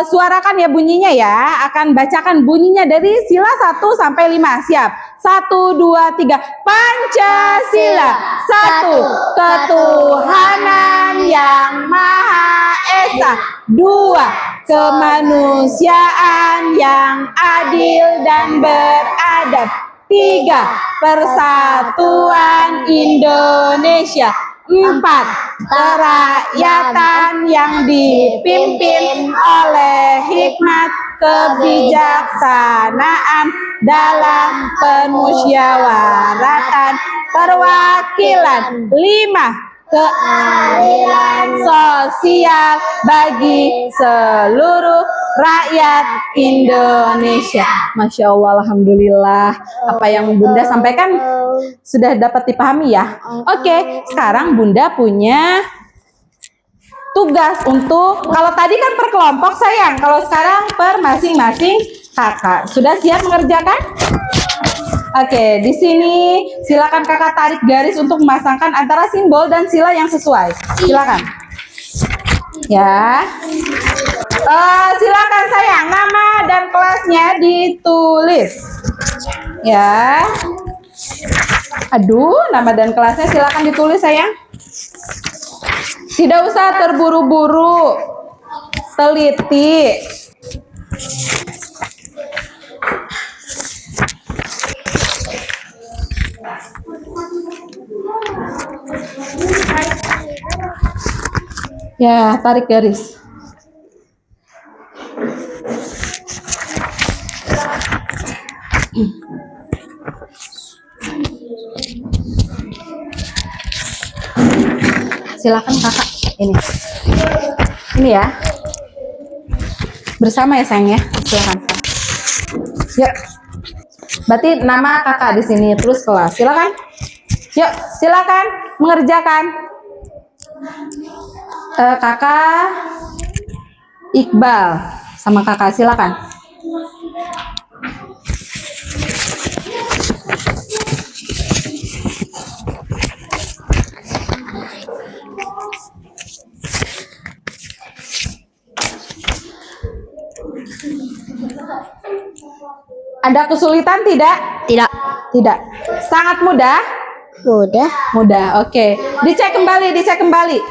suarakan ya bunyinya ya. Akan bacakan bunyinya dari sila 1 sampai 5. Siap? 1, 2, 3. Pancasila. 1. Ketuhanan yang Maha Esa. 2. Kemanusiaan yang adil dan beradab. 3. Persatuan Indonesia. 4. Kerakyatan yang dipimpin oleh hikmat kebijaksanaan dalam permusyawaratan perwakilan. 5. Keadilan sosial bagi seluruh rakyat Indonesia. Masya Allah, alhamdulillah. Apa yang Bunda sampaikan sudah dapat dipahami ya. Oke, sekarang Bunda punya tugas untuk, kalau tadi kan per kelompok sayang, kalau sekarang per masing-masing kakak. Sudah siap mengerjakan? Oke, di sini silakan kakak tarik garis untuk memasangkan antara simbol dan sila yang sesuai. Silakan. Ya. Silakan sayang, nama dan kelasnya ditulis. Ya. Aduh, nama dan kelasnya silakan ditulis sayang. Tidak usah terburu-buru. Teliti. Ya, tarik garis. Silakan kakak. Ini ya. Bersama ya sayang ya. Silakan. Yuk. Berarti nama kakak di sini terus kelas. Silakan. Yuk, silakan mengerjakan. Kakak Iqbal sama kakak, silakan. Ada kesulitan tidak? Tidak. Tidak. Sangat mudah? Mudah. Oke. Dicek kembali.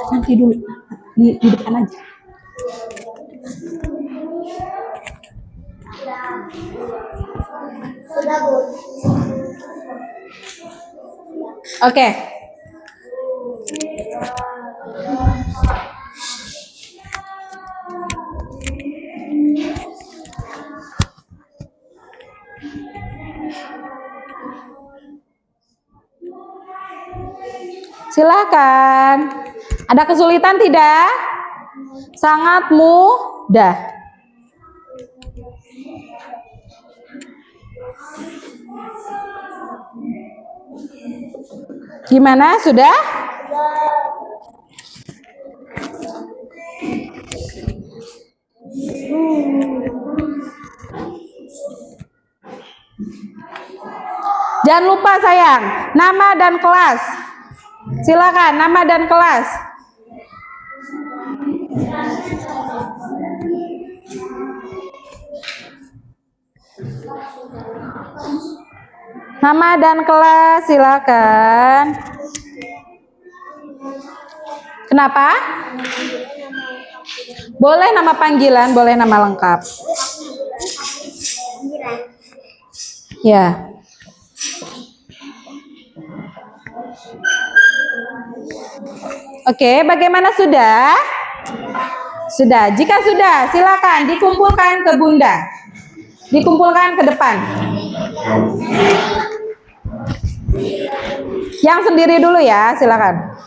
Nanti dulu di depan aja. Oke. Silakan. Ada kesulitan tidak? Sangat mudah. Gimana? Sudah? Jangan lupa sayang, nama dan kelas. Silakan nama dan kelas. Nama dan kelas, silakan. Kenapa? Boleh nama panggilan, boleh nama lengkap. Ya. Oke, bagaimana sudah? Sudah. Jika sudah, silakan dikumpulkan ke Bunda. Dikumpulkan ke depan. Yang sendiri dulu ya, silakan.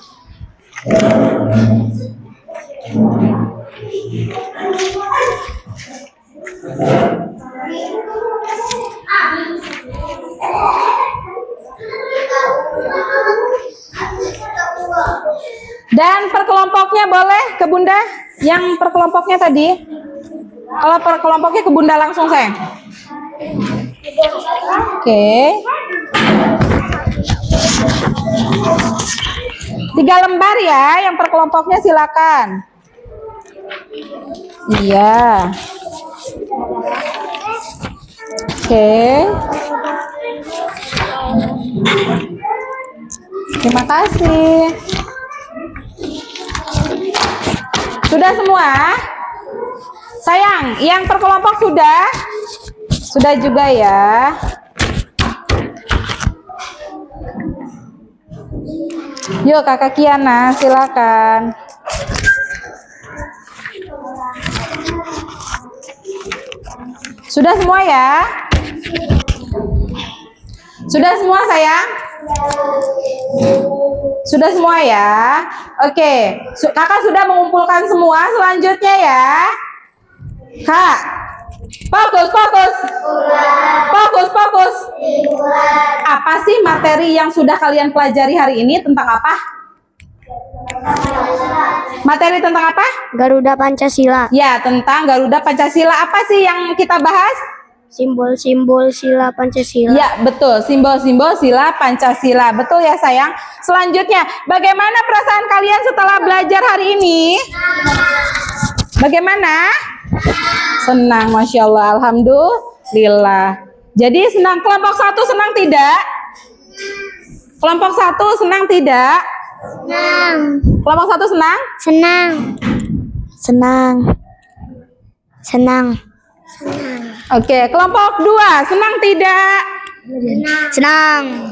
Dan perkelompoknya boleh ke Bunda? Yang perkelompoknya tadi? Kalau perkelompoknya ke Bunda langsung sayang. Oke. 3 lembar ya, yang perkelompoknya silakan. Iya. Oke. Terima kasih. Sudah semua? Sayang, yang perkelompok sudah? Sudah juga ya. Yuk Kakak Kiana, silakan. Sudah semua ya? Sudah semua sayang? Sudah semua ya? Oke, Kakak sudah mengumpulkan semua, selanjutnya ya. Kak, fokus. Fokus. Apa sih materi yang sudah kalian pelajari hari ini, tentang apa? Materi tentang apa? Garuda Pancasila. Ya, tentang Garuda Pancasila. Apa sih yang kita bahas? Simbol-simbol sila Pancasila. Ya, betul. Simbol-simbol sila Pancasila. Betul ya, sayang. Selanjutnya, bagaimana perasaan kalian setelah belajar hari ini? Bagaimana? Senang, Masya Allah. Alhamdulillah. Jadi senang. Kelompok 1 senang tidak? Kelompok 1 senang tidak? Senang. Kelompok 1 senang? Senang. Oke, kelompok 2 senang tidak? Senang.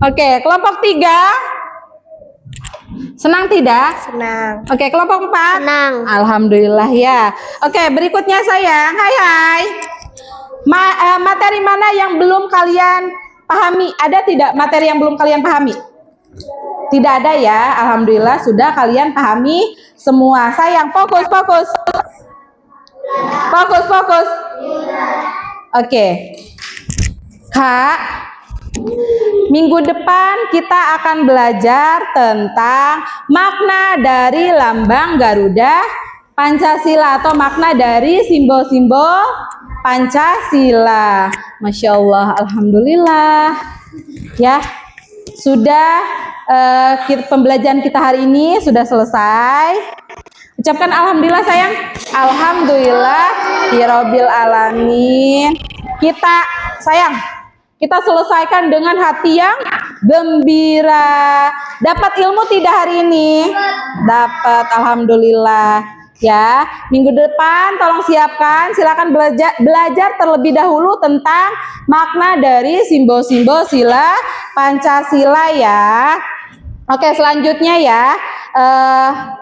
Oke, kelompok 3 senang tidak? Senang. Oke, kelompok 4 Senang. Alhamdulillah ya. Oke, berikutnya sayang. Hai. Materi mana yang belum kalian pahami? Ada tidak materi yang belum kalian pahami? Tidak ada ya. Alhamdulillah sudah kalian pahami semua. Sayang, fokus. Oke. Kak, minggu depan kita akan belajar tentang makna dari lambang Garuda Pancasila atau makna dari simbol-simbol Pancasila. Masya Allah, alhamdulillah. Ya, sudah pembelajaran kita hari ini sudah selesai. Ucapkan alhamdulillah sayang. Alhamdulillah Rabbil alamin. Kita selesaikan dengan hati yang gembira. Dapat ilmu tidak hari ini? Dapat, alhamdulillah. Ya, minggu depan tolong siapkan, silakan belajar terlebih dahulu tentang makna dari simbol-simbol sila Pancasila ya. Oke, selanjutnya ya.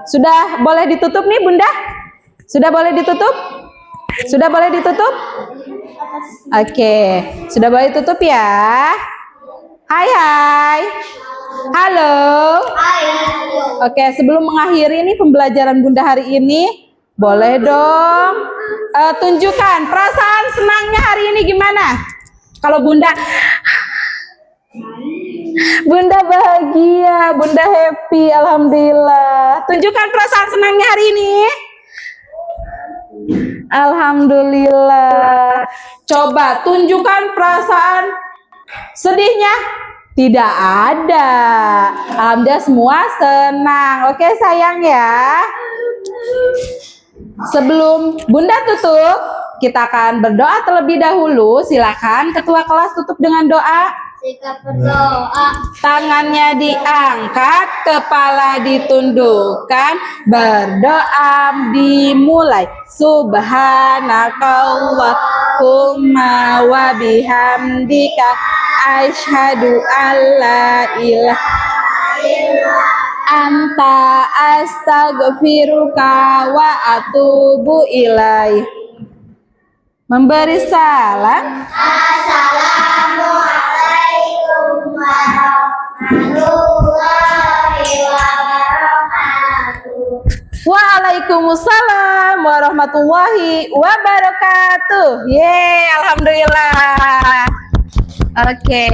Sudah boleh ditutup nih Bunda? Sudah boleh ditutup? Sudah boleh ditutup? Oke, sudah boleh ditutup ya. Hai. Halo. Oke, sebelum mengakhiri nih pembelajaran Bunda hari ini, boleh dong tunjukkan perasaan senangnya hari ini gimana? Kalau Bunda bahagia, Bunda happy, alhamdulillah. Tunjukkan perasaan senangnya hari ini. Alhamdulillah. Coba tunjukkan perasaan Sedihnya tidak ada. Alhamdulillah semua senang. Oke sayang ya. Sebelum Bunda tutup, kita akan berdoa terlebih dahulu. Silakan ketua kelas tutup dengan doa. Sikap berdoa. Tangannya diangkat, kepala ditundukkan, berdoa dimulai. Subhanakallahumma wa bihamdika asyhadu alla ilaha anta astaghfiruka wa atubu ilaih. Memberi salam. Assalamualaikum warahmatullahi wabarakatuh. Waalaikumsalam warahmatullahi wabarakatuh. Yeay, alhamdulillah. Oke.